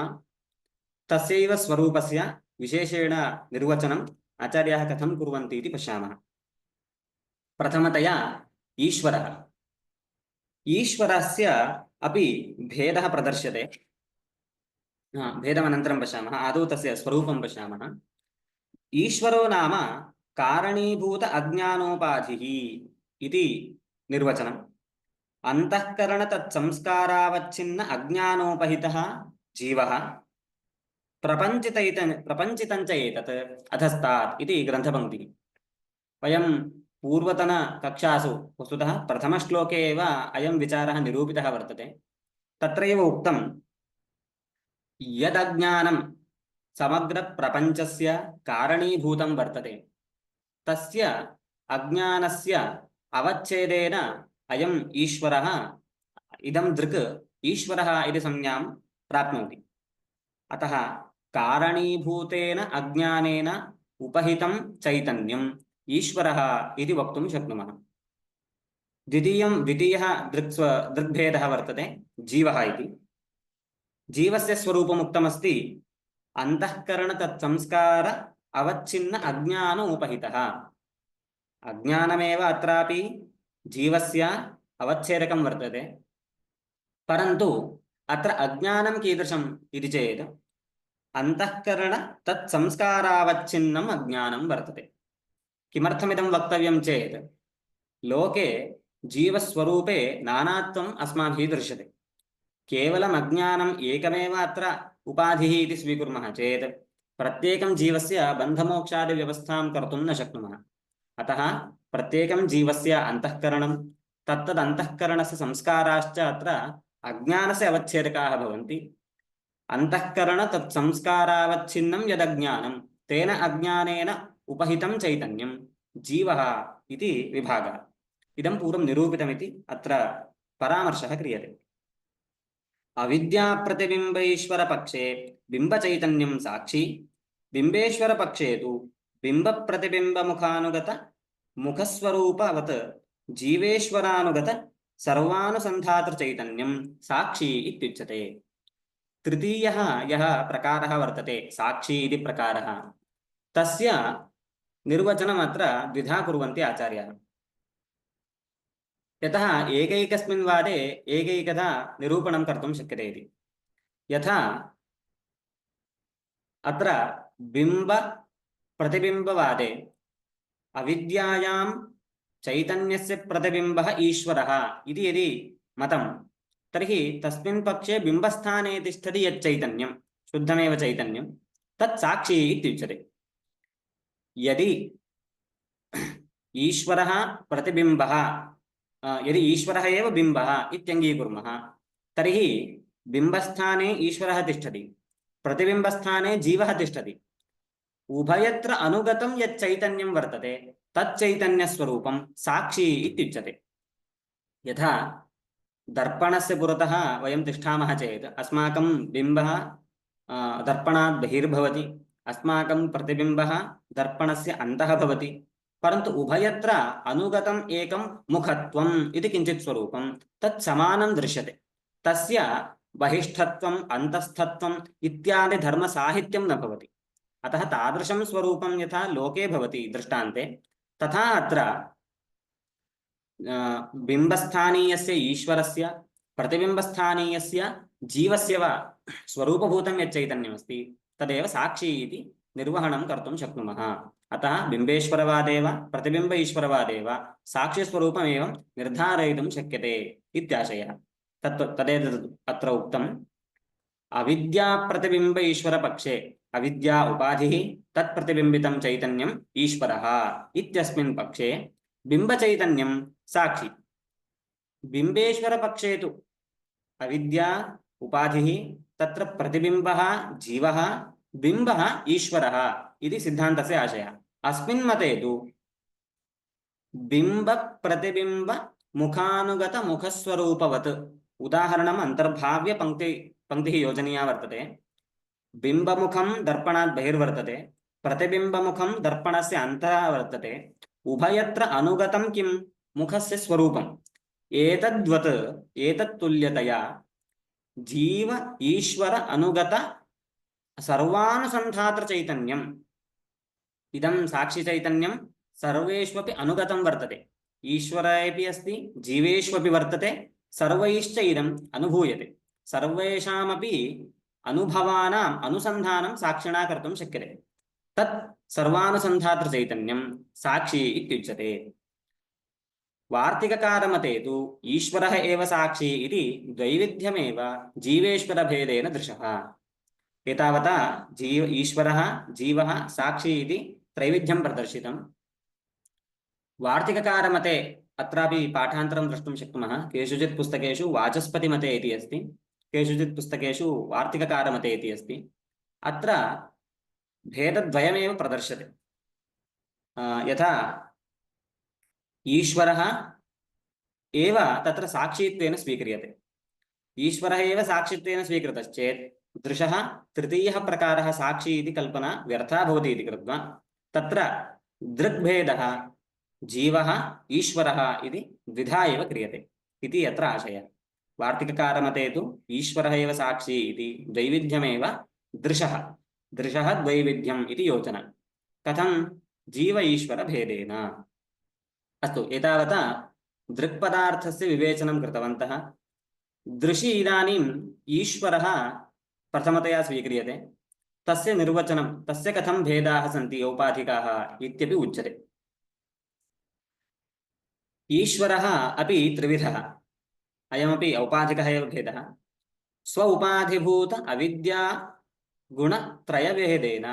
Speaker 2: तस्यैव स्वरूपस्य विशेषेण निर्वचनम् आचार्याः कथं कुर्वन्ति इति पश्यामः। प्रथमतया ईश्वरः। ईश्वरस्य अपि भेदः प्रदर्श्यते। भेदमनन्तरं पश्यामः। आदौ तस्य स्वरूपं पश्यामः। ईश्वरो नाम कारणीभूत अज्ञानोपाधिः इति निर्वचनम्। अंतःकरण तत्संस्कारावच्छिन्न अज्ञानोपहितः जीवः प्रपञ्चितञ्च एतत् अधस्तात् इति ग्रन्थपङ्क्तिः। वयं पूर्वतनकक्षासु वस्तुतः प्रथमश्लोके एव अयं विचारः निरूपितः वर्तते। तत्रैव उक्तं यदज्ञानं समग्रप्रपञ्चस्य कारणीभूतं वर्तते तस्य अज्ञानस्य अवच्छेदेन अयम् ईश्वरः इदं दृक् ईश्वरः इति संज्ञां प्राप्नोति। अतः कारणीभूतेन अज्ञानेन उपहितं चैतन्यम् ईश्वरः इति वक्तुं शक्नुमः। द्वितीयः दृग्भेदः वर्तते जीवः इति। जीवस्य स्वरूपमुक्तमस्ति अंतःकरण तत्संस्कार अवच्छिन्न अज्ञानोपहितः। अज्ञानमेव अत्रापि जीवस्य अवच्छेदकं वर्तते, परन्तु अत्र अज्ञानं कीदृशम् इति चेत् अंतःकरण तत्संस्कारावच्छिन्नम् अज्ञानं वर्तते। किमर्थमिदं वक्तव्यं चेत् लोके जीवस्वरूपे नानात्वम् अस्माभिः दृश्यते। केवलम् अज्ञानम् एकमेव अत्र उपाधिः इति स्वीकुर्मः चेत् प्रत्येकं जीवस्य बन्धमोक्षादिव्यवस्थां कर्तुं न शक्नुमः। अतः प्रत्येकं जीवस्य अंतःकरणं तत्तदन्तःकरणस्य संस्काराश्च अत्र अज्ञानस्य अवच्छेदकाः भवन्ति। अंतःकरण तत्संस्कारावच्छिन्नं यदज्ञानं तेन अज्ञानेन उपहितं चैतन्यं जीवः इति विभागः। इदं पूर्वं निरूपितमिति अत्र परामर्शः क्रियते। अविद्याप्रतिबिम्बैश्वरपक्षे बिम्बचैतन्यं साक्षी बिम्बेश्वरपक्षे तु बिम्बप्रतिबिम्बमुखानुगत मुखस्वरूपवत् जीवेश्वरानुगत सर्वानुसन्धातृचैतन्यं साक्षी इत्युच्यते। तृतीयः यः प्रकारः वर्तते साक्षी इति प्रकारः, तस्य निर्वचनम् अत्र द्विधा कुर्वन्ति आचार्याः। यतः एकैकस्मिन् वादे एकैकधा निरूपणं कर्तुं शक्यते इति। यथा अत्र बिम्ब प्रतिबिम्बवादे अविद्यायां चैतन्यस्य प्रतिबिम्बः ईश्वरः इति यदि मतं, तर्हि तस्मिन् पक्षे बिम्बस्थाने तिष्ठति यत् चैतन्यं शुद्धमेव चैतन्यं तत् साक्षी इत्युच्यते। यदि ईश्वरः प्रतिबिम्बः, यदि ईश्वरः एव बिम्बः इत्यङ्गीकुर्मः, तर्हि बिम्बस्थाने ईश्वरः तिष्ठति, प्रतिबिम्बस्थाने जीवः तिष्ठति। उभयत्र अनुगतं यत् चैतन्यं वर्तते तच्चैतन्यस्वरूपं साक्षी इत्युच्यते। यथा दर्पणस्य पुरतः वयं तिष्ठामः चेत् अस्माकं बिम्बः दर्पणात् बहिर्भवति, अस्माकं प्रतिबिम्बः दर्पणस्य अन्तः भवति, परन्तु उभयत्र अनुगतम् एकं मुखत्वम् इति किञ्चित् स्वरूपं तत् समानं दृश्यते। तस्य बहिष्ठत्वम् अन्तस्थत्वम् इत्यादि धर्मसाहित्यं न भवति। अतः तादृशं स्वरूपं यथा लोके भवति दृष्टान्ते, तथा अत्र बिम्बस्थानीयस्य ईश्वरस्य प्रतिबिम्बस्थानीयस्य जीवस्य वा स्वरूपभूतं यत् चैतन्यमस्ति तदेव साक्षी इति निर्वहणं कर्तुं शक्नुमः। अतः बिम्बेश्वरवादे वा प्रतिबिम्ब ईश्वरवादे वा साक्ष्यस्वरूपमेव निर्धारयितुं शक्यते इत्याशयः। तदेतत् अत्र उक्तम्। अविद्याप्रतिबिम्ब ईश्वरपक्षे अविद्या उपाधिः तत्प्रतिबिम्बितं चैतन्यम् ईश्वरः इत्यस्मिन् पक्षे बिम्बचैतन्यं साक्षी। बिम्बेश्वरपक्षे तु अविद्या उपाधिः तत्र प्रतिबिम्बः जीवः बिम्बः ईश्वरः इति सिद्धान्तस्य आशयः। अस्मिन् मते तु बिम्बप्रतिबिम्ब मुखानुगत मुखस्वरूपवत् उदाहरणम् अन्तर्भाव्य पंक्तिः योजनीया वर्तते। बिम्बमुखं दर्पणात् बहिर्वर्तते, प्रतिबिम्बमुखं दर्पणस्य अन्तः वर्तते, उभयत्र अनुगतं किं मुखस्य स्वरूपम्। एतद्वत् एतत्तुल्यतया जीव ईश्वर अनुगत सर्वानुसन्धात्र चैतन्यम् इदं साक्षी चैतन्यं सर्वेष्वपि अनुगतं वर्तते। ईश्वरेऽपि अस्ति, जीवेष्वपि वर्तते, सर्वैश्च इदम् अनुभूयते। सर्वेषामपि अनुभवानाम् अनुसन्धानं साक्षिणा कर्तुं शक्यते। तत् सर्वानुसन्धात्र चैतन्यं साक्षी इत्युच्यते। वार्तिककारमते तु ईश्वरः एव साक्षी इति द्वैविध्यमेव जीवेश्वरभेदेन दृशः। एतावता ईश्वरः जीवः साक्षी इति त्रैविध्यं प्रदर्शितम्। वार्तिककारमते अत्रापि पाठान्तरं द्रष्टुं शक्नुमः। केषुचित् पुस्तकेषु वाचस्पतिमते इति अस्ति, केषुचित् पुस्तकेषु वार्तिककारमते इति अस्ति। अत्र भेदद्वयमेव प्रदर्श्यते। यथा ईश्वरः एव तत्र साक्षीत्वेन स्वीक्रियते। ईश्वरः एव साक्षित्वेन स्वीकृतश्चेत् दृशः तृतीयः प्रकारः साक्षी इति कल्पना व्यर्था भवति इति कृत्वा तत्र दृग्भेदः जीवः ईश्वरः इति द्विधा एव क्रियते इति अत्र आशयः। वार्तिककारमते तु ईश्वरः एव साक्षी इति द्वैविध्यमेव दृशः द्वैविध्यम् इति योजना। कथं जीव ईश्वर भेदेन। अस्तु, एतावता दृक्पदार्थस्य विवेचनं कृतवन्तः। दृशि इदानीम् ईश्वरः प्रथमतया स्वीक्रियते, तस्य निर्वचनं, तस्य कथं भेदाः सन्ति औपाधिकाः इत्यपि उच्यते। ईश्वरः अपि त्रिविधः, अयमपि औपाधिकः एव भेदः। स्व उपाधिभूत अविद्या गुणत्रयभेदेन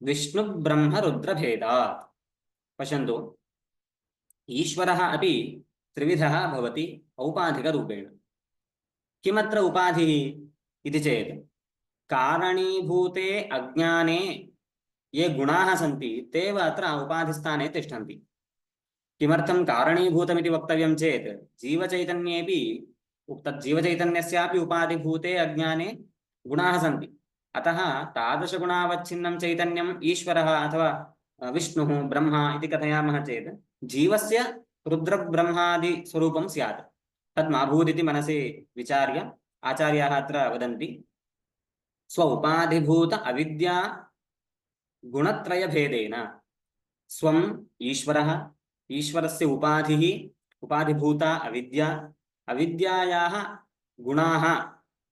Speaker 2: विष्णुब्रह्मरुद्रभेदात्। पश्यन्तु, ईश्वरः अपि त्रिविधः भवति औपाधिकरूपेण। किमत्र उपाधिः इति चेत् कारणीभूते अज्ञाने ये गुणाः सन्ति ते एव अत्र उपाधिस्थाने तिष्ठन्ति। किमर्थं कारणीभूतमिति वक्तव्यं चेत् जीवचैतन्येपि तज्जीवचैतन्यस्यापि उपाधिभूते अज्ञाने गुणाः सन्ति। अतः तादृशगुणावच्छिन्नं चैतन्यम् ईश्वरः अथवा विष्णुः ब्रह्मा इति कथयामः चेत् जीवस्य रुद्रब्रह्मादिस्वरूपं स्यात्। तद् मा भूदिति मनसि विचार्य आचार्याः अत्र वदन्ति, स्व उपाधिभूत अविद्या गुणत्रयभेदेन स्वम् ईश्वरः, ईश्वरस्य उपाधिः उपाधिभूता अविद्या, अविद्यायाः गुणाः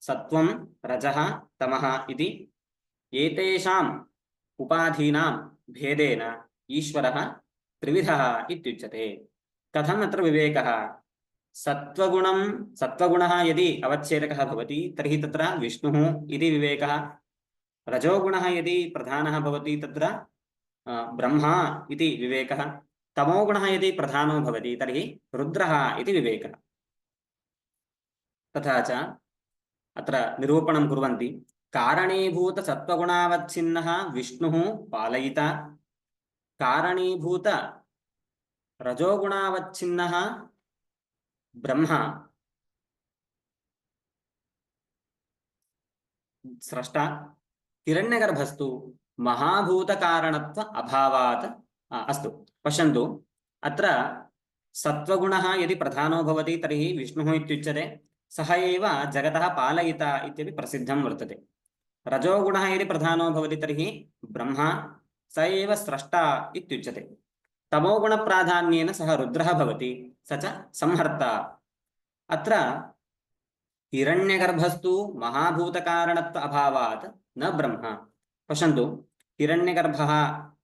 Speaker 2: सत्वं रजः तमः इति एतेषाम् उपाधीनां भेदेन ईश्वरः त्रिविधः इत्युच्यते। कथम् अत्र विवेकः? सत्वगुणः यदि अवच्छेदकः भवति तर्हि तत्र विष्णुः इति विवेकः, रजोगुणः यदि प्रधानः भवति तत्र ब्रह्मा इति विवेकः, तमोगुणः यदि प्रधानो भवति तर्हि रुद्रः इति विवेकः। तथा च अत्र निरूपणं कुर्वन्ति, कारणीभूत सत्वगुणावच्छिन्नः विष्णुः पालयिता, कारणीभूत रजोगुणावच्छिन्नः ब्रह्मा स्रष्टा, हिरण्यगर्भस्तु महाभूतकारणत्व अभावात् अस्तु पश्यन्तु, अत्र सत्वगुणः यदि प्रधानो भवति तर्हि विष्णुः इत्युच्यते, सः एव जगतः पालयिता इत्यपि प्रसिद्धं वर्तते। रजोगुणः यदि प्रधानो भवति तर्हि ब्रह्मा, स एव स्रष्टा इत्युच्यते। तमोगुणप्राधान्येन सः रुद्रः भवति, स च संहर्ता। अत्र हिरण्यगर्भस्तु महाभूतकारणत्व अभावात् न ब्रह्मा। पश्यन्तु, हिरण्यगर्भः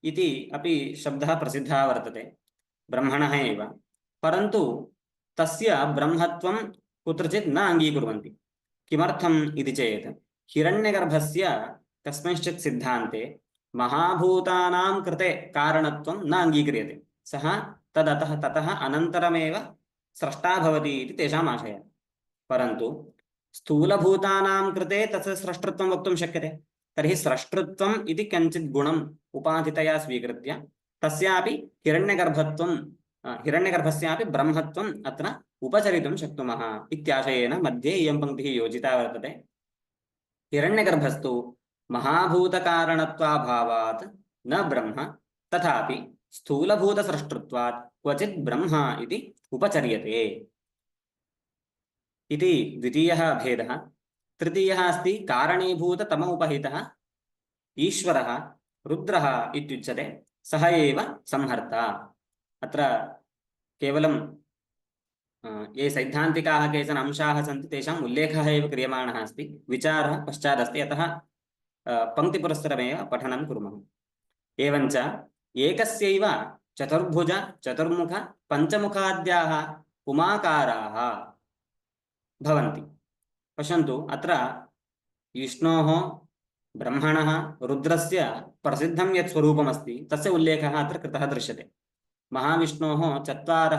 Speaker 2: इति अपि शब्दः प्रसिद्धः वर्तते, ब्रह्मणः एव, परन्तु तस्य ब्रह्मत्वं कुत्रचित् न अङ्गीकुर्वन्ति। किमर्थम् इति चेत् हिरण्यगर्भस्य कस्मिंश्चित् सिद्धान्ते महाभूतानां कृते कारणत्वं न अङ्गीक्रियते, सः ततः अनन्तरमेव स्रष्टा भवति इति तेषाम् आशयः। परन्तु स्थूलभूतानां कृते तस्य स्रष्टृत्वं वक्तुं शक्यते, तर्हि स्रष्टृत्वम् इति कञ्चित् गुणम् उपाधितया स्वीकृत्य तस्यापि हिरण्यगर्भस्यापि ब्रह्मत्वम् अत्र उपचरितुं शक्नुमः इत्याशयेन मध्ये इयं पङ्क्तिः योजिता वर्तते। हिरण्यगर्भस्तु महाभूतकारणत्वाभावात् न ब्रह्म, तथापि स्थूलभूतस्रष्टृत्वात् क्वचित् ब्रह्म इति उपचर्यते इति द्वितीयः भेदः। तृतीयः अस्ति कारणीभूततमोपहितः ईश्वरः रुद्रः इत्युच्यते, सः एव संहर्ता। अत्र केवलं ये सैद्धान्तिकाः केचन अंशाः सन्ति तेषाम् उल्लेखः एव क्रियमाणः अस्ति, विचारः पश्चादस्ति, अतः पङ्क्तिपुरस्सरमेव पठनं कुर्मः। एवञ्च एकस्यैव चतुर्भुज चतुर्मुख पञ्चमुखाद्याः उमाकाराः भवन्ति। पश्यन्तु, अत्र विष्णोः, ब्रह्मणः, रुद्रस्य प्रसिद्धं यत् स्वरूपमस्ति तस्य उल्लेखः अत्र कृतः दृश्यते। महाविष्णोः 4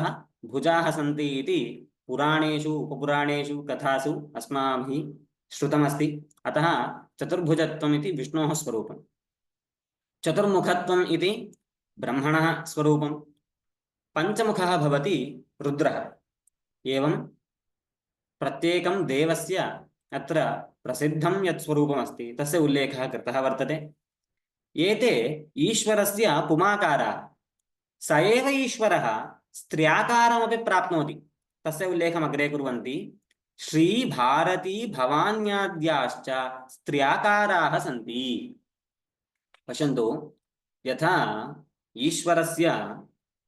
Speaker 2: भुजाः सन्ति इति पुराणेषु उपपुराणेषु कथासु अस्माभिः श्रुतमस्ति, अतः चतुर्भुजत्वम् इति विष्णोः स्वरूपं, चतुर्मुखत्वम् इति ब्रह्मणः स्वरूपं, पञ्चमुखः भवति रुद्रः। एवं प्रत्येकं देवस्य अत्र प्रसिद्धं यत् स्वरूपमस्ति तस्य उल्लेखः कृतः वर्तते। एते ईश्वरस्य पुमाकाराः, स एव ईश्वरः स्त्र्याकारमपि प्राप्नोति, तस्य उल्लेखम् अग्रे कुर्वन्ति, श्रीभारती भवान्याद्याश्च स्त्र्याकाराः सन्ति। पश्यन्तु, यथा ईश्वरस्य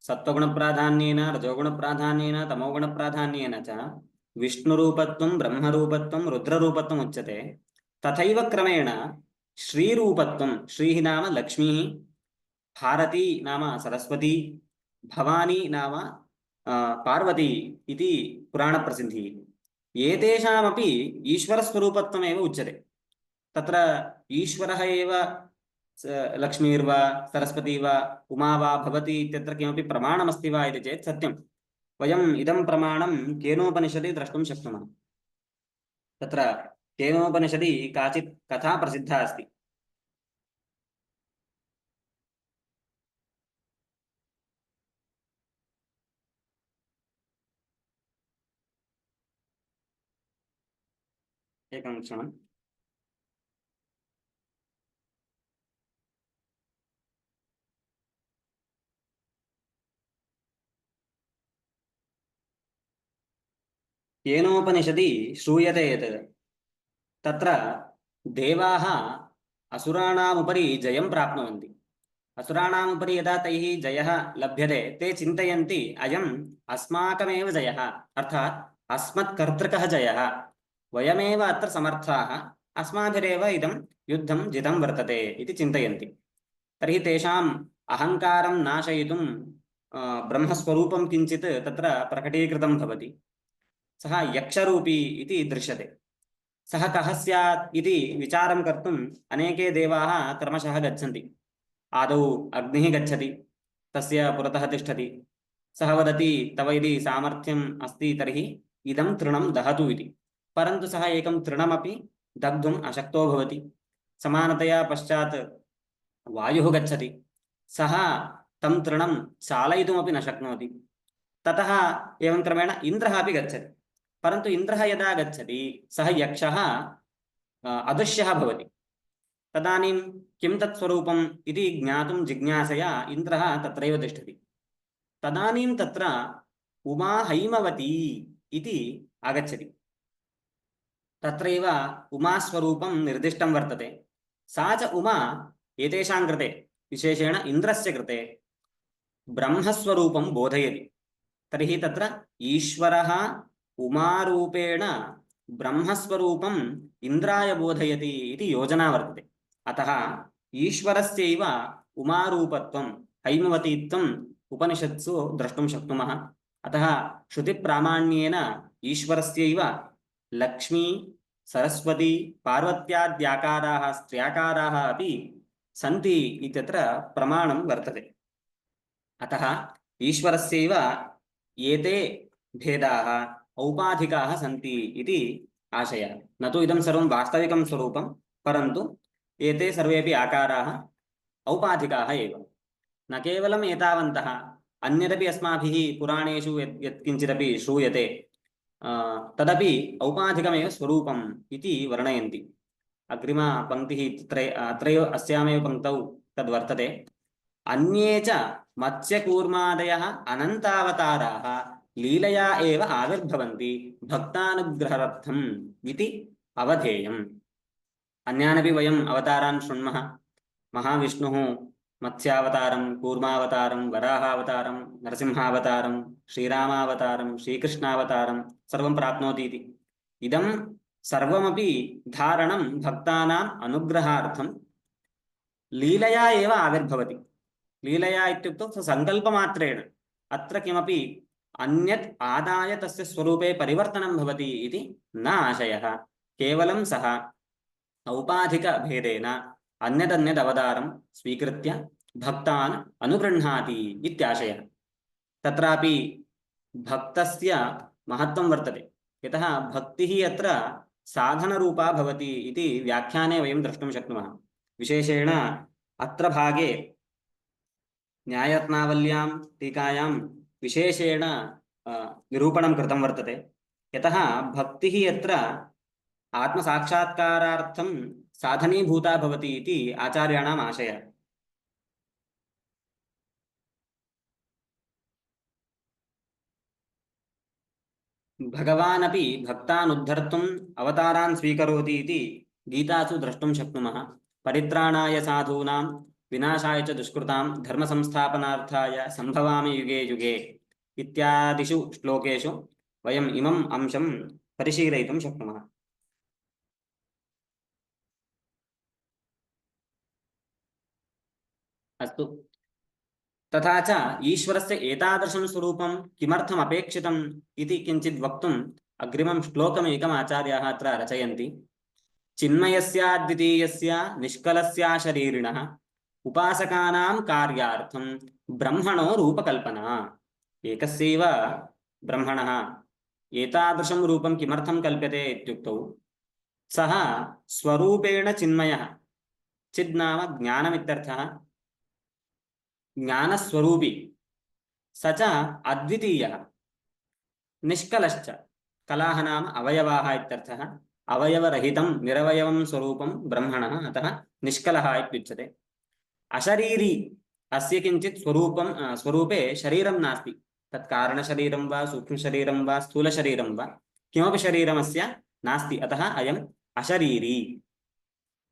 Speaker 2: सत्त्वगुणप्राधान्येन रजोगुणप्राधान्येन तमोगुणप्राधान्येन च विष्णुरूपत्वं ब्रह्मरूपत्वं रुद्ररूपत्वम् उच्यते, तथैव क्रमेण श्रीरूपत्वं, श्रीः नाम लक्ष्मीः, भारती नाम सरस्वती, भवानी नाम पार्वती इति पुराणप्रसिद्धिः, एतेषामपि ईश्वरस्वरूपत्वमेव उच्यते। तत्र ईश्वरः एव लक्ष्मीर्वा सरस्वती वा उमा वा भवति इत्यत्र किमपि प्रमाणमस्ति वा इति चेत् सत्यं, वयम् इदं प्रमाणं केनोपनिषदि द्रष्टुं शक्नुमः। तत्र केनोपनिषदि काचित् कथा प्रसिद्धा अस्ति। एकं क्षणम्। केनोपनिषदि श्रूयते यत् तत्र देवाः असुराणामुपरि जयं प्राप्नुवन्ति। असुराणामुपरि यदा तैः जयः लभ्यते ते चिन्तयन्ति अयम् अस्माकमेव जयः, अर्थात् अस्मत्कर्तृकः जयः, वयमेव अत्र समर्थाः, अस्माभिरेव इदं युद्धं जितं वर्तते इति चिन्तयन्ति। तर्हि तेषाम् अहङ्कारं नाशयितुं ब्रह्मस्वरूपं किञ्चित् तत्र प्रकटीकृतं भवति। सः यक्षरूपी इति दृश्यते। सः कः स्यात् इति विचारं कर्तुम् अनेके देवाः क्रमशः गच्छन्ति। आदौ अग्निः गच्छति, तस्य पुरतः तिष्ठति। सः वदति तव यदि सामर्थ्यम् अस्ति तर्हि इदं तृणं दहतु इति। परन्तु सः एकं तृणमपि दग्धुम् अशक्तो भवति। समानतया पश्चात् वायुः गच्छति, सः तं तृणं चालयितुमपि न शक्नोति। ततः एवं क्रमेण इन्द्रः अपि गच्छति। परन्तु इन्द्रः यदा गच्छति सः यक्षः अदृश्यः भवति। तदानीं किं तत्स्वरूपम् इति ज्ञातुं जिज्ञासया इन्द्रः तत्रैव तिष्ठति। तदानीं तत्र उमा हैमवती इति आगच्छति। तत्रैव उमास्वरूपं निर्दिष्टं वर्तते। सा च उमा एतेषां कृते, विशेषेण इन्द्रस्य कृते ब्रह्मस्वरूपं बोधयति। तर्हि तत्र ईश्वरः उमारूपेण ब्रह्मस्वरूपम् इन्द्राय बोधयति इति योजना वर्तते। अतः ईश्वरस्यैव उमारूपत्वं हैमवतीत्वम् उपनिषत्सु द्रष्टुं शक्नुमः। अतः श्रुतिप्रामाण्येन ईश्वरस्यैव लक्ष्मी, सरस्वती, पार्वत्याद्याकाराः स्त्र्याकाराः अपि सन्ति इत्यत्र प्रमाणं वर्तते। अतः ईश्वरस्यैव एते भेदाः औपाधिकाः सन्ति इति आशयः। न तु इदं सर्वं वास्तविकं स्वरूपं, परन्तु एते सर्वेपि आकाराः औपाधिकाः एव। न केवलम् एतावन्तः, अन्यदपि अस्माभिः पुराणेषु यत्किञ्चिदपि श्रूयते तदपि औपाधिकमेव स्वरूपम् इति वर्णयन्ति। अग्रिमा पङ्क्तिः अत्रैव अस्यामेव पङ्क्तौ तद्वर्तते। अन्ये च मत्स्यकूर्मादयः अनन्तावताराः लीलया एव आविर्भवन्ति भक्तानुग्रहार्थम् इति अवधेयम्। अन्यानपि वयम् अवतारान् शृण्मः। महाविष्णुः मत्स्यावतारं, कूर्मावतारं, वराहावतारं, नरसिंहावतारं, श्रीरामावतारं, श्रीकृष्णावतारं सर्वं प्राप्नोति इति। इदं सर्वमपि धारणं भक्तानाम् अनुग्रहार्थं लीलया एव आविर्भवति। लीलया इत्युक्तौ सङ्कल्पमात्रेण, अत्र किमपि अन्यत् आदाय तस्य स्वरूपे परिवर्तनं भवति इति न आशयः। केवलं सः औपाधिकभेदेन अन्यदन्यद् अवतारं स्वीकृत्य भक्तान् अनुगृह्णाति इत्याशयः। तत्रापि भक्तस्य महत्त्वं वर्तते। यतः भक्तिः अत्र साधनरूपा भवति इति व्याख्याने वयं द्रष्टुं शक्नुमः। विशेषेण अत्र भागे न्यायरत्नावल्यां टीकायां विशेषेण निरूपणं कृतं वर्तते। यतः भक्तिः अत्र आत्मसाक्षात्कारार्थं साधनीभूता भवति इति आचार्याणाम् आशयः। भगवान् अपि भक्तान् उद्धर्तुम् अवतारान् स्वीकरोति इति गीतासु द्रष्टुं शक्नुमः। परित्राणाय साधूनां विनाशाय च दुष्कृतां धर्मसंस्थापनार्थाय सम्भवामि युगे युगे इत्यादिषु श्लोकेषु वयम् इमम् अंशं परिशीलयितुं शक्नुमः। अस्तु, तथा च ईश्वरस्य एतादृशं स्वरूपं किमर्थम् अपेक्षितम् इति किञ्चित् वक्तुम् अग्रिमं श्लोकमेकम् आचार्याः अत्र रचयन्ति। चिन्मयस्याद्वितीयस्य निष्कलस्याशरीरिणः उपासकानां कार्यार्थं ब्रह्मणो रूपकल्पना। एकस्यैव ब्रह्मणः एतादृशं रूपं किमर्थं कल्प्यते इत्युक्तौ सः स्वरूपेण चिन्मयः। चिद् नाम ज्ञानमित्यर्थः। ज्ञानस्वरूपी स च अद्वितीयः। निष्कलश्च, कलाः नाम अवयवाः इत्यर्थः। अवयवरहितं निरवयवं स्वरूपं ब्रह्मणः अतः निष्कलः इत्युच्यते। अशरीरी अस्य किञ्चित् स्वरूपे शरीरं नास्ति। तत् कारणशरीरं वा सूक्ष्मशरीरं वा स्थूलशरीरं वा किमपि शरीरमस्य नास्ति, अतः अयम् अशरीरी।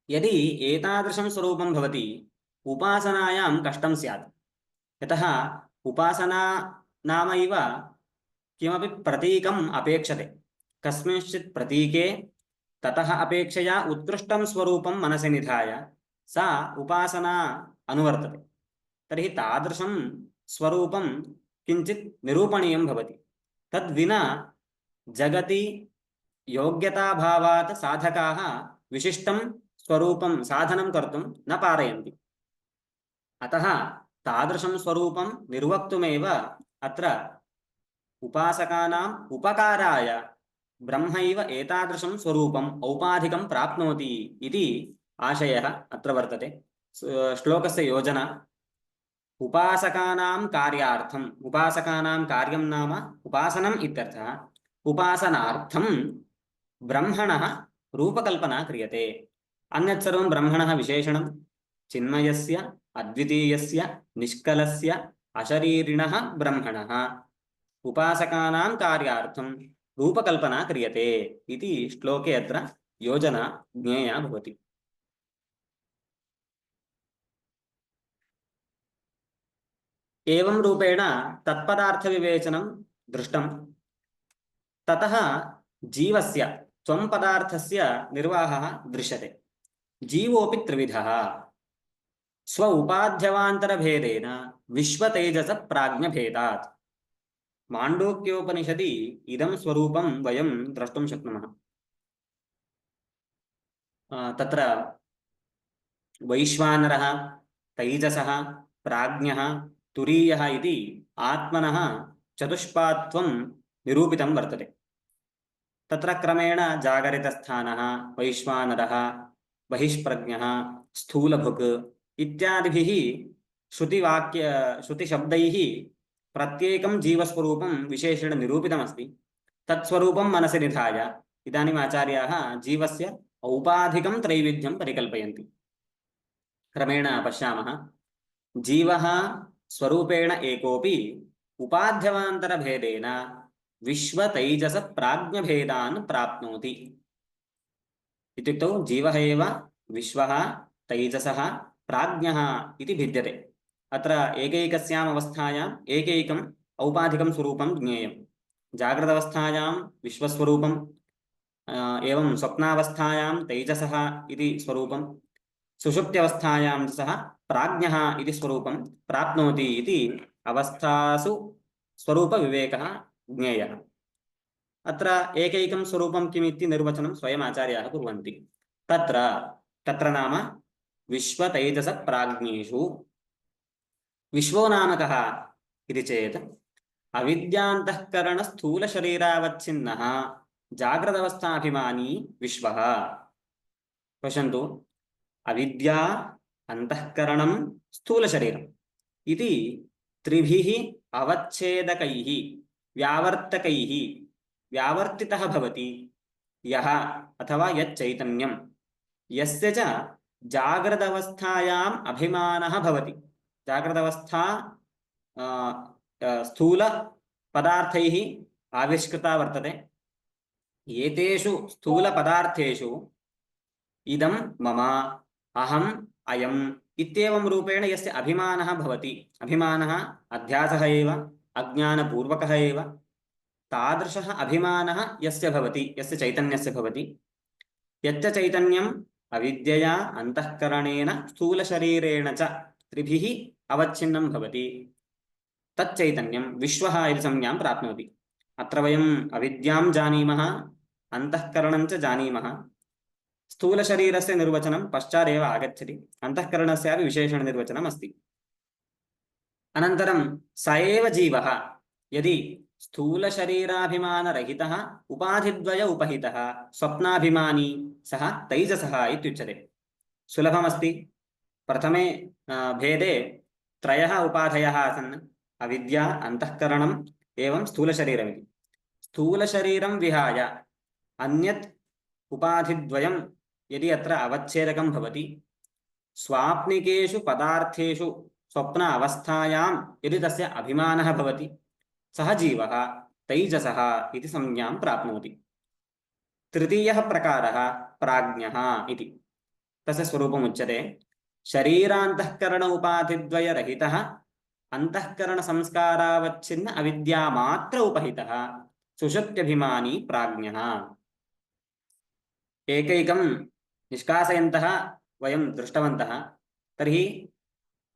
Speaker 2: यदि एतादृशं स्वरूपं भवति उपासनायां कष्टं स्यात्। यतः उपासना नामैव किमपि प्रतीकम् अपेक्षते। कस्मिंश्चित् प्रतीके ततः अपेक्षया उत्कृष्टं स्वरूपं मनसि निधाय सा उपासना अनुवर्तते। तर्हि तादृशं स्वरूपं किञ्चित् निरूपणीयं भवति। तद्विना जगति योग्यताभावात् साधकाः विशिष्टं स्वरूपं साधनं कर्तुं न पारयन्ति। अतः तादृशं स्वरूपं निर्वक्तुमेव अत्र उपासकानाम् उपकाराय ब्रह्मैव एतादृशं स्वरूपम् औपाधिकं प्राप्नोति इति आशयः अत्र वर्तते। श्लोकस्य योजना उपासकानां कार्यार्थम्, उपासकानां कार्यं नाम उपासनम् इत्यर्थः। उपासनार्थं ब्रह्मणः रूपकल्पना क्रियते। अन्यत् सर्वं ब्रह्मणः विशेषणं चिन्मयस्य अद्वितीयस्य निष्कलस्य अशरीरिणः ब्रह्मणः उपासकानां कार्यार्थं रूपकल्पना क्रियते इति श्लोके अत्र योजना ज्ञेया भवति। एवं रूपेण तत्पदार्थविवेचनं दृष्टं। ततः जीवस्य त्वं पदार्थस्य निर्वाहः दृश्यते। जीवोऽपि त्रिविधः। स्व उपाध्यवान्तरभेदेन विश्वतेजसप्राज्ञभेदात्। माण्डूक्योपनिषदि इदं स्वरूपं वयं द्रष्टुं शक्नुमः। तत्र वैश्वानरः, तैजसः, प्राज्ञः, तुरीयः इति आत्मनः चतुष्पात्वं निरूपितं वर्तते। तत्र क्रमेण जागरितस्थानः, वैश्वानरः, बहिष्प्रज्ञः, स्थूलभुक् इत्यादिभिः श्रुतिशब्दैः प्रत्येकं जीवस्वरूपं विशेषेण निरूपितमस्ति। तत्स्वरूपं मनसि निधाय इदानीम् आचार्याः जीवस्य औपाधिकं त्रैविध्यं परिकल्पयन्ति। क्रमेण पश्यामः। जीवः स्वरूपेण एकोऽपि उपाध्यवान्तरभेदेन विश्वतैजसप्राज्ञभेदान् प्राप्नोति। इत्युक्तौ जीवः एव विश्वः, तैजसः, प्राज्ञः इति भिद्यते। अत्र एकैकस्याम् अवस्थायाम् एकैकम् औपाधिकं स्वरूपं ज्ञेयं। जाग्रदवस्थायां विश्वस्वरूपं, एवं स्वप्नावस्थायां तैजसः इति स्वरूपं, सुषुप्त्यवस्थायां सः प्राज्ञः इति स्वरूपं प्राप्नोति इति अवस्थासु स्वरूपविवेकः ज्ञेयः। अत्र एकैकं स्वरूपं किम् इति निर्वचनं स्वयम् आचार्याः कुर्वन्ति। तत्र नाम विश्वतैजसप्राज्ञेषु। विश्वो नाम कः इति चेत् अविद्यान्तःकरणस्थूलशरीरावच्छिन्नः जाग्रदवस्थाभिमानी विश्वः। पश्यन्तु, अविद्या, अंतःकरणं, स्थूलशरीरम् इति त्रिभिः अवच्छेदकैः व्यावर्तकैः व्यावर्तितः भवति यः अथवा यच्चैतन्यं, यस्य च जाग्रदवस्थायाम् अभिमानः भवति। जाग्रदवस्था स्थूल पदार्थैः आविष्कृता वर्तते। एतेषु स्थूल पदार्थेषु इदं मम, अहम्, अयम् इत्येवं रूपेण यस्य अभिमानः भवति, अभिमानः अध्यासः एव, अज्ञानपूर्वकः एव, तादृशः अभिमानः यस्य भवति, यस्य चैतन्यस्य भवति, यच्च चैतन्यम् अविद्यया अन्तःकरणेन स्थूलशरीरेण च त्रिभिः अवच्छिन्नं भवति, तच्चैतन्यं विश्वः इति संज्ञां प्राप्नोति। अत्र वयम् अविद्यां जानीमः, अन्तःकरणं च जानीमः। स्थूलशरीरस्य निर्वचनं पश्चादेव आगच्छति। अन्तःकरणस्यापि विशेषणनिर्वचनम् अस्ति। अनन्तरं स एव जीवः यदि स्थूलशरीराभिमानरहितः उपाधिद्वय उपहितः स्वप्नाभिमानी सः तैजसः इत्युच्यते। सुलभमस्ति। प्रथमे भेदे त्रयः उपाधयः आसन्, अविद्या, अन्तःकरणम् एवं स्थूलशरीरमिति। स्थूलशरीरं विहाय अन्यत् उपाधिद्वयं यदि अत्र अवच्छेदकं भवति स्वाप्निकेषु पदार्थेषु स्वप्न अवस्थायां यदि तस्य अभिमानः भवति सः जीवः तैजसः इति संज्ञां प्राप्नोति। तृतीयः प्रकारः प्राज्ञः इति। तस्य स्वरूपमुच्यते शरीरान्तःकरण उपाधिद्वयरहितः अंतःकरणसंस्कारावच्छिन्न अविद्यामात्र उपहितः सुषुप्त्यभिमानी प्राज्ञः। एकैकं निष्कासयन्तः वयं दृष्टवन्तः। तर्हि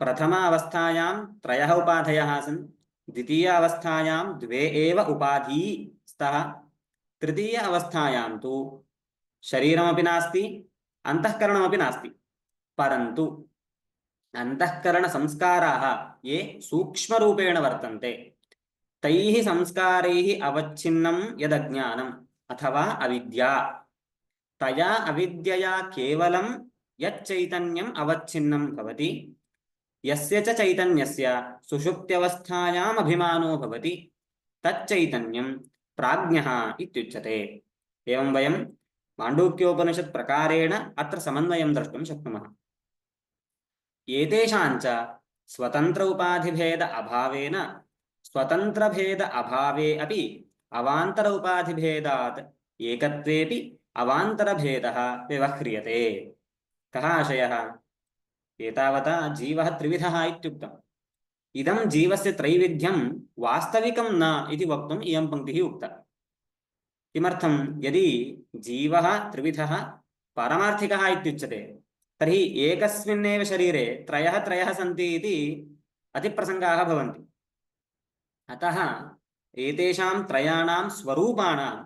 Speaker 2: प्रथम अवस्थायां त्रयः उपाधयः आसन्, द्वितीय अवस्थायां द्वे एव उपाधी स्तः, तृतीय अवस्थायां तु शरीरमपि नास्ति अंतःकरणमपि नास्ति, परन्तु अंतःकरणसंस्काराः ये सूक्ष्मरूपेण वर्तन्ते तैः संस्कारैः अवच्छिन्नं यदज्ञानम् अथवा अविद्या, तया अविद्यया केवलं यच्चैतन्यम् अवच्छिन्नं भवति, यस्य च चैतन्यस्य सुषुप्त्यवस्थायाम् अभिमानो भवति तच्चैतन्यं प्राज्ञः इत्युच्यते। एवं वयं माण्डूक्योपनिषत् प्रकारेण अत्र समन्वयं द्रष्टुं शक्नुमः। एतेषाञ्च स्वतन्त्र उपाधिभेद अभावेन स्वतन्त्रभेद अभावे अपि अवान्तर उपाधिभेदात् एकत्वेपि अवान्तरभेदः व्यवह्रियते। कः आशयः? एतावता जीवः त्रिविधः इत्युक्तम्। इदं जीवस्य त्रैविध्यं वास्तविकं न इति वक्तुम् इयं पङ्क्तिः उक्ता। किमर्थं? यदि जीवः त्रिविधः पारमार्थिकः इत्युच्यते तर्हि एकस्मिन्नेव शरीरे त्रयः सन्ति इति अतिप्रसङ्गाः भवन्ति। अतः एतेषां त्रयाणां स्वरूपाणाम्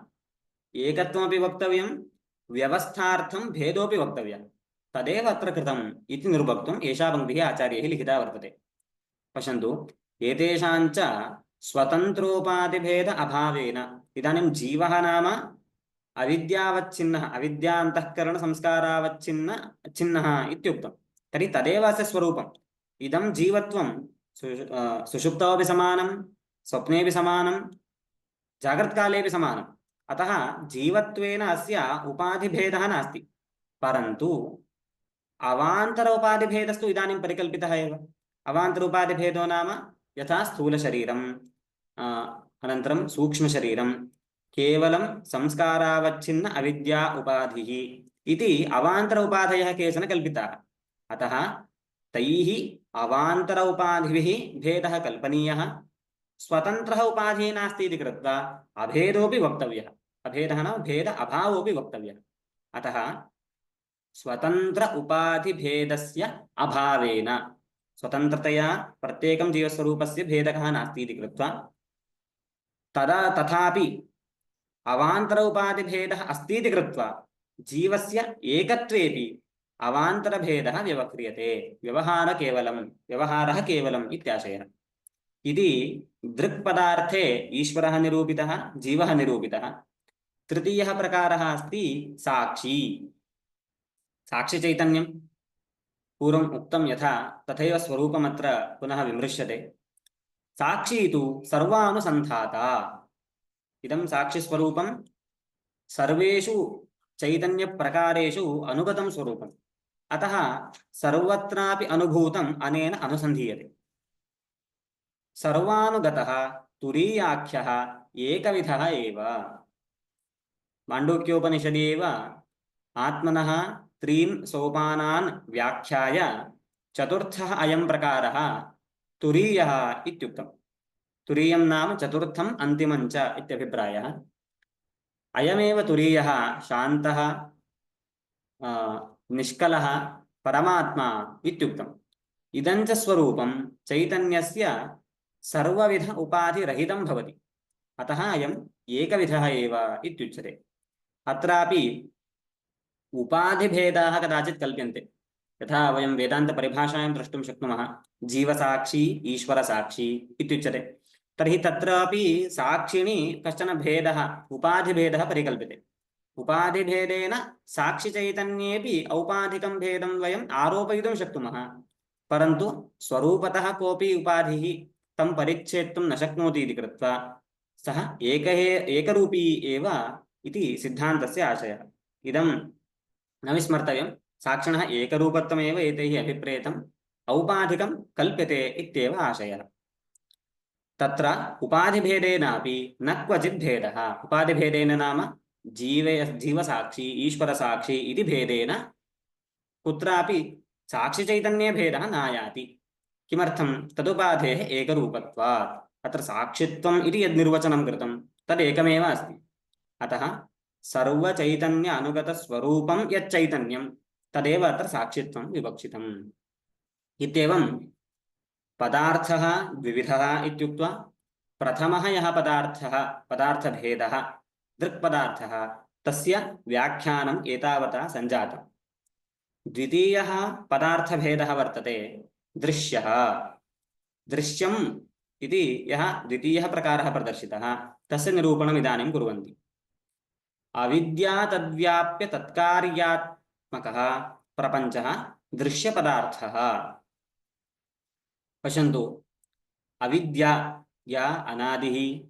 Speaker 2: एकत्वमपि वक्तव्यं, व्यवस्थार्थं भेदोऽपि वक्तव्यः। तदेव अत्र कृतम् इति निरुपक्तुम् एषा पङ्क्तिः आचार्यैः लिखिता वर्तते। पश्यन्तु, एतेषाञ्च स्वतन्त्रोपाधिभेद अभावेन, इदानीं जीवः नाम अविद्यावच्छिन्नः, अविद्यान्तःकरणसंस्कारावच्छिन्नः इत्युक्तं। तर्हि तदेव अस्य स्वरूपम्। इदं जीवत्वं सुषुप्तोऽपि समानं, स्वप्नेऽपि समानं, जाग्रत्कालेऽपि समानम्। अतः जीवत्वेन अस्य उपाधिभेदः नास्ति, परन्तु अवान्तर उपाधिभेदस्तु इदानीं परिकल्पितः एव। अवान्तर उपाधिभेदो नाम यथा स्थूलशरीरम् अनन्तरं सूक्ष्मशरीरं केवलं संस्कारावच्छिन्न अविद्या उपाधिः इति अवान्तर उपाधयः केचन कल्पिताः। अतः तैः अवान्तर उपाधिभिः भेदः कल्पनीयः। स्वतन्त्रः उपाधिः नास्ति इति कृत्वा अभेदोऽपि वक्तव्यः। अभेदः नाम भेद अभावोऽपि वक्तव्यः। अतः स्वतन्त्र उपाधिभेदस्य अभावेन, स्वतन्त्रतया प्रत्येकं जीवस्वरूपस्य भेदकः नास्ति इति कृत्वा तथापि अवान्तर उपाधिभेदः अस्ति इति कृत्वा जीवस्य एकत्वेपि अवान्तरभेदः व्यवह्रियते। व्यवहारः केवलम् इत्याशयः। इति दृक्पदार्थे ईश्वरः निरूपितः, जीवः निरूपितः। तृतीयः प्रकारः अस्ति साक्षी। साक्षिचैतन्यं पूर्वम् उक्तं यथा तथैव स्वरूपमत्र पुनः विमृश्यते। साक्षी तु सर्वानुसन्धाता। इदं साक्षिस्वरूपं सर्वेषु चैतन्यप्रकारेषु अनुगतं स्वरूपम्। अतः सर्वत्रापि अनुभूतम् अनेन अनुसन्धीयते। सर्वानुगतः तुरीयाख्यः एकविधः एव। माण्डूक्योपनिषदि एव आत्मनः त्रीन् सोपानान् व्याख्याय चतुर्थः अयं प्रकारः तुरीयः इत्युक्तम्। तुरीयं नाम चतुर्थम् अन्तिमं च इत्यभिप्रायः। अयमेव तुरीयः शान्तः निष्कलः परमात्मा इत्युक्तम्। इदं च स्वरूपं चैतन्यस्य सर्वविध उपाधिरहितं भवति। अतः अयम् एकविधः एव इत्युच्यते। अत्रापि उपाधिभेदाः कदाचित् कल्प्यन्ते। यथा वयं वेदान्तपरिभाषायां द्रष्टुं शक्नुमः, जीवसाक्षी ईश्वरसाक्षी इत्युच्यते। तर्हि तत्रापि साक्षिणि कश्चन भेदः, उपाधिभेदः परिकल्प्यते। उपाधिभेदेन साक्षिचैतन्येपि औपाधिकं भेदं वयम् आरोपयितुं शक्नुमः, परन्तु स्वरूपतः कोऽपि उपाधिः तं परिच्छेत्तुं न शक्नोति इति कृत्वा सः एकरूपी एव इति सिद्धान्तस्य आशयः। इदं न विस्मर्तव्यं। साक्षिणः एकरूपत्वमेव एतैः अभिप्रेतम् औपाधिकं कल्प्यते इत्येव आशयः। तत्र उपाधिभेदेनापि न क्वचित् भेदः। उपाधिभेदेन नाम जीवसाक्षी ईश्वरसाक्षी इति भेदेन कुत्रापि साक्षिचैतन्ये भेदः नायाति। किमर्थं? तदुपाधेः एकरूपत्वात्। अत्र साक्षित्वम् इति यद् निर्वचनं कृतं तदेकमेव अस्ति। अतः सर्वचैतन्य अनुगतस्वरूपं यच्चैतन्यं तदेव अत्र साक्षित्वं विवक्षितम्। इत्येवं पदार्थः द्विविधः इत्युक्त्वा प्रथमः यः पदार्थभेदः दृक्पदार्थः तस्य व्याख्यानम् एतावता सञ्जातम्। द्वितीयः पदार्थभेदः वर्तते दृश्यः। दृश्यम् इति यः द्वितीयः प्रकारः प्रदर्शितः तस्य निरूपणम् इदानीं कुर्वन्ति। अविद्या तद्व्याप्य तत्कार्यात्मकः प्रपञ्चः दृश्यपदार्थः। पश्यन्तु, अविद्या या अनादिः,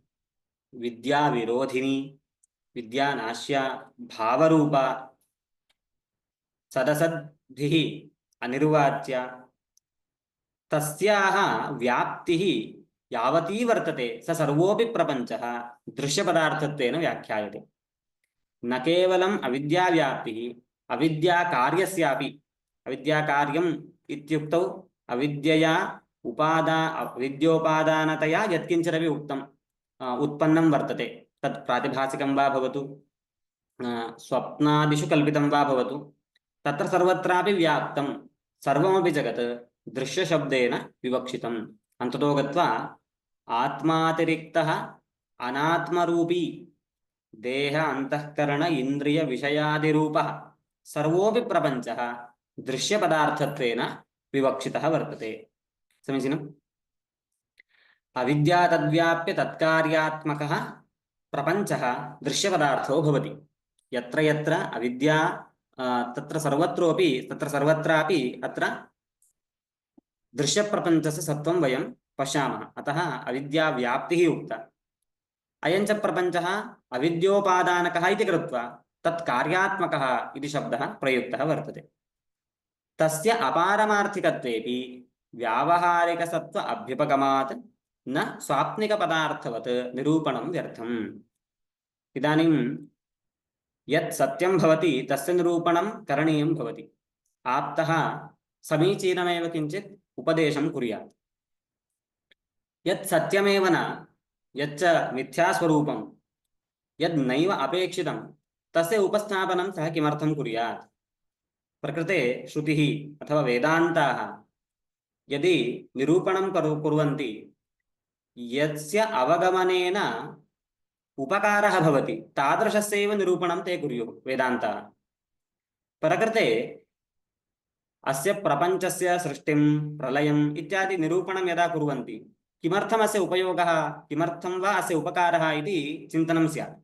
Speaker 2: विद्या विरोधिनी, विद्या नाश्या, भावरूपा, सदसद्भिः अनिर्वाच्य, तस्याः व्याप्तिः यावती वर्तते स सर्वोऽपि प्रपञ्चः दृश्यपदार्थत्वेन व्याख्यायते। न केवलम् अविद्याव्याप्तिः, अविद्याकार्यस्यापि। अविद्याकार्यम् इत्युक्तौ अविद्यया अविद्योपादानतया यत्किञ्चिदपि उत्पन्नं वर्तते, तत् प्रातिभासिकं वा भवतु, स्वप्नादिषु कल्पितं वा भवतु, तत्र सर्वत्रापि व्याप्तं सर्वमपि जगत् दृश्यशब्देन विवक्षितम्। अन्ततो गत्वा आत्मातिरिक्तः अनात्मरूपी देह अंतःकरण इंद्रिय विषयादिरूपः सर्वोऽपि प्रपञ्चः दृश्यपदार्थत्वेन विवक्षितः वर्तते। समीचीनम्। अविद्या तद्व्याप्य तत्कार्यात्मकः प्रपञ्चः दृश्यपदार्थो भवति। यत्र यत्र अविद्या तत्र सर्वत्रापि अत्र दृश्यप्रपञ्चस्य सत्त्वं वयं पश्यामः। अतः अविद्या व्याप्तिः उक्ता। अयञ्च प्रपञ्चः अविद्योपादानकः इति कृत्वा तत्कार्यात्मकः इति शब्दः प्रयुक्तः वर्तते। तस्य अपारमार्थिकत्वेपि व्यावहारिकसत्त्व अभ्युपगमात् न स्वाप्निकपदार्थवत् निरूपणं व्यर्थम्। इदानीं यत् सत्यं भवति तस्य निरूपणं करणीयं भवति। आप्तः समीचीनमेव किञ्चित् उपदेशं कुर्यात्। यत् सत्यमेव न, यच्च मिथ्यास्वरूपं, यद् नैव अपेक्षितं तस्य उपस्थापनं सः किमर्थं कुर्यात्? प्रकृते श्रुतिः अथवा वेदान्ताः यदि निरूपणं कुर्वन्ति यस्य अवगमनेन उपकारः भवति तादृशस्यैव निरूपणं ते कुर्युः वेदान्ताः। प्रकृते अस्य प्रपञ्चस्य सृष्टिं प्रलयम् इत्यादि निरूपणं यदा कुर्वन्ति किमर्थम् अस्य उपयोगः, किमर्थं वा अस्य उपकारः इति चिन्तनं स्यात्।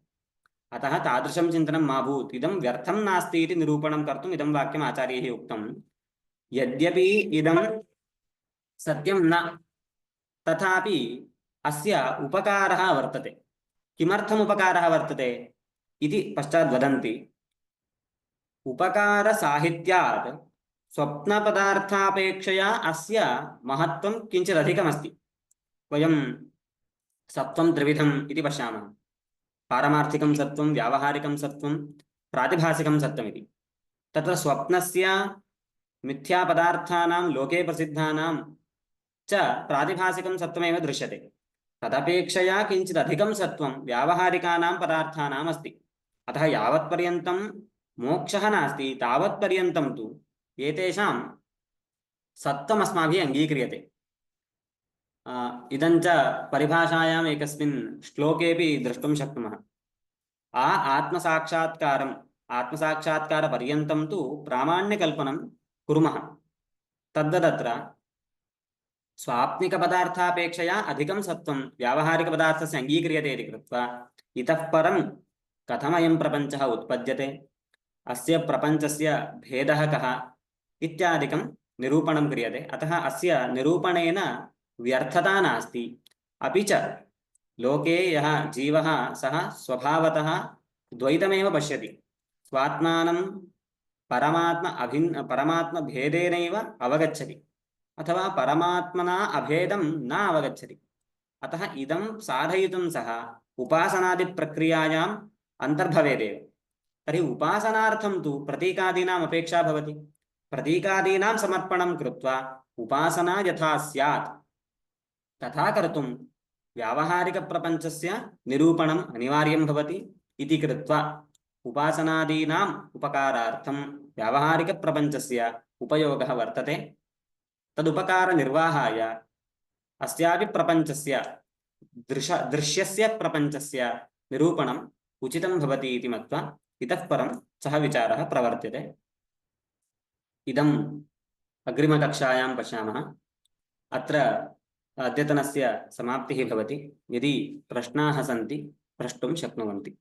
Speaker 2: अतः तादृशं चिन्तनं मा भूत्। इदं व्यर्थं नास्ति इति निरूपणं कर्तुम् इदं वाक्यम् आचार्यैः उक्तं। यद्यपि इदं सत्यं न, तथापि अस्य उपकारः वर्तते। किमर्थम् उपकारः वर्तते इति पश्चात् वदन्ति। उपकारसाहित्यात् स्वप्नपदार्थापेक्षया अस्य महत्त्वं किञ्चित् अधिकमस्ति। वयं सत्त्वं त्रिविधम् इति पश्यामः। पारमार्थिकं सत्त्वं, व्यावहारिकं सत्त्वं, प्रातिभासिकं सत्त्वमिति। तत्र स्वप्नस्य मिथ्यापदार्थानां लोके प्रसिद्धानां च प्रातिभासिकं सत्त्वमेव दृश्यते। तदपेक्षया किञ्चित् अधिकं सत्त्वं व्यावहारिकानां पदार्थानाम् अस्ति। अतः यावत्पर्यन्तं मोक्षः नास्ति तावत्पर्यन्तं तु एतेषां सत्त्वम् अस्माभिः अङ्गीक्रियते। इदञ्च परिभाषायाम् एकस्मिन् श्लोकेपि द्रष्टुं शक्नुमः। आत्मसाक्षात्कारपर्यन्तं तु प्रामाण्यकल्पनं कुर्मः। तद्वदत्र स्वाप्निकपदार्थापेक्षया अधिकं सत्त्वं व्यावहारिकपदार्थस्य अङ्गीक्रियते इति कृत्वा इतः परं कथमयं प्रपञ्चः उत्पद्यते, अस्य प्रपञ्चस्य भेदः कः इत्यादिकं निरूपणं क्रियते। अतः अस्य निरूपणेन व्यर्थता नास्ति। अपि च लोके यः जीवः सः स्वभावतः द्वैतमेव पश्यति। स्वात्मानं परमात्मभेदेनैव अवगच्छति अथवा परमात्मना अभेदं न अवगच्छति। अतः इदं साधयितुं सः उपासनादिप्रक्रियायाम् अन्तर्भवेदेव। तर्हि उपासनार्थं तु प्रतीकादीनाम् अपेक्षा भवति। प्रतीकादीनां समर्पणं कृत्वा उपासना यथा स्यात् तथा कर्तुं व्यावहारिकप्रपञ्चस्य निरूपणम् अनिवार्यं भवति इति कृत्वा उपासनादीनाम् उपकारार्थं व्यावहारिकप्रपञ्चस्य उपयोगः वर्तते। तदुपकारनिर्वाहाय अस्यापि प्रपञ्चस्य दृश्यस्य प्रपञ्चस्य निरूपणम् उचितं भवति इति मत्वा इतः परं सः विचारः प्रवर्त्यते। इदम् अग्रिमकक्षायां पश्यामः। अत्र अद्यतनस्य समाप्तिः भवति। यदि प्रश्नाः सन्ति प्रष्टुं शक्नुवन्ति।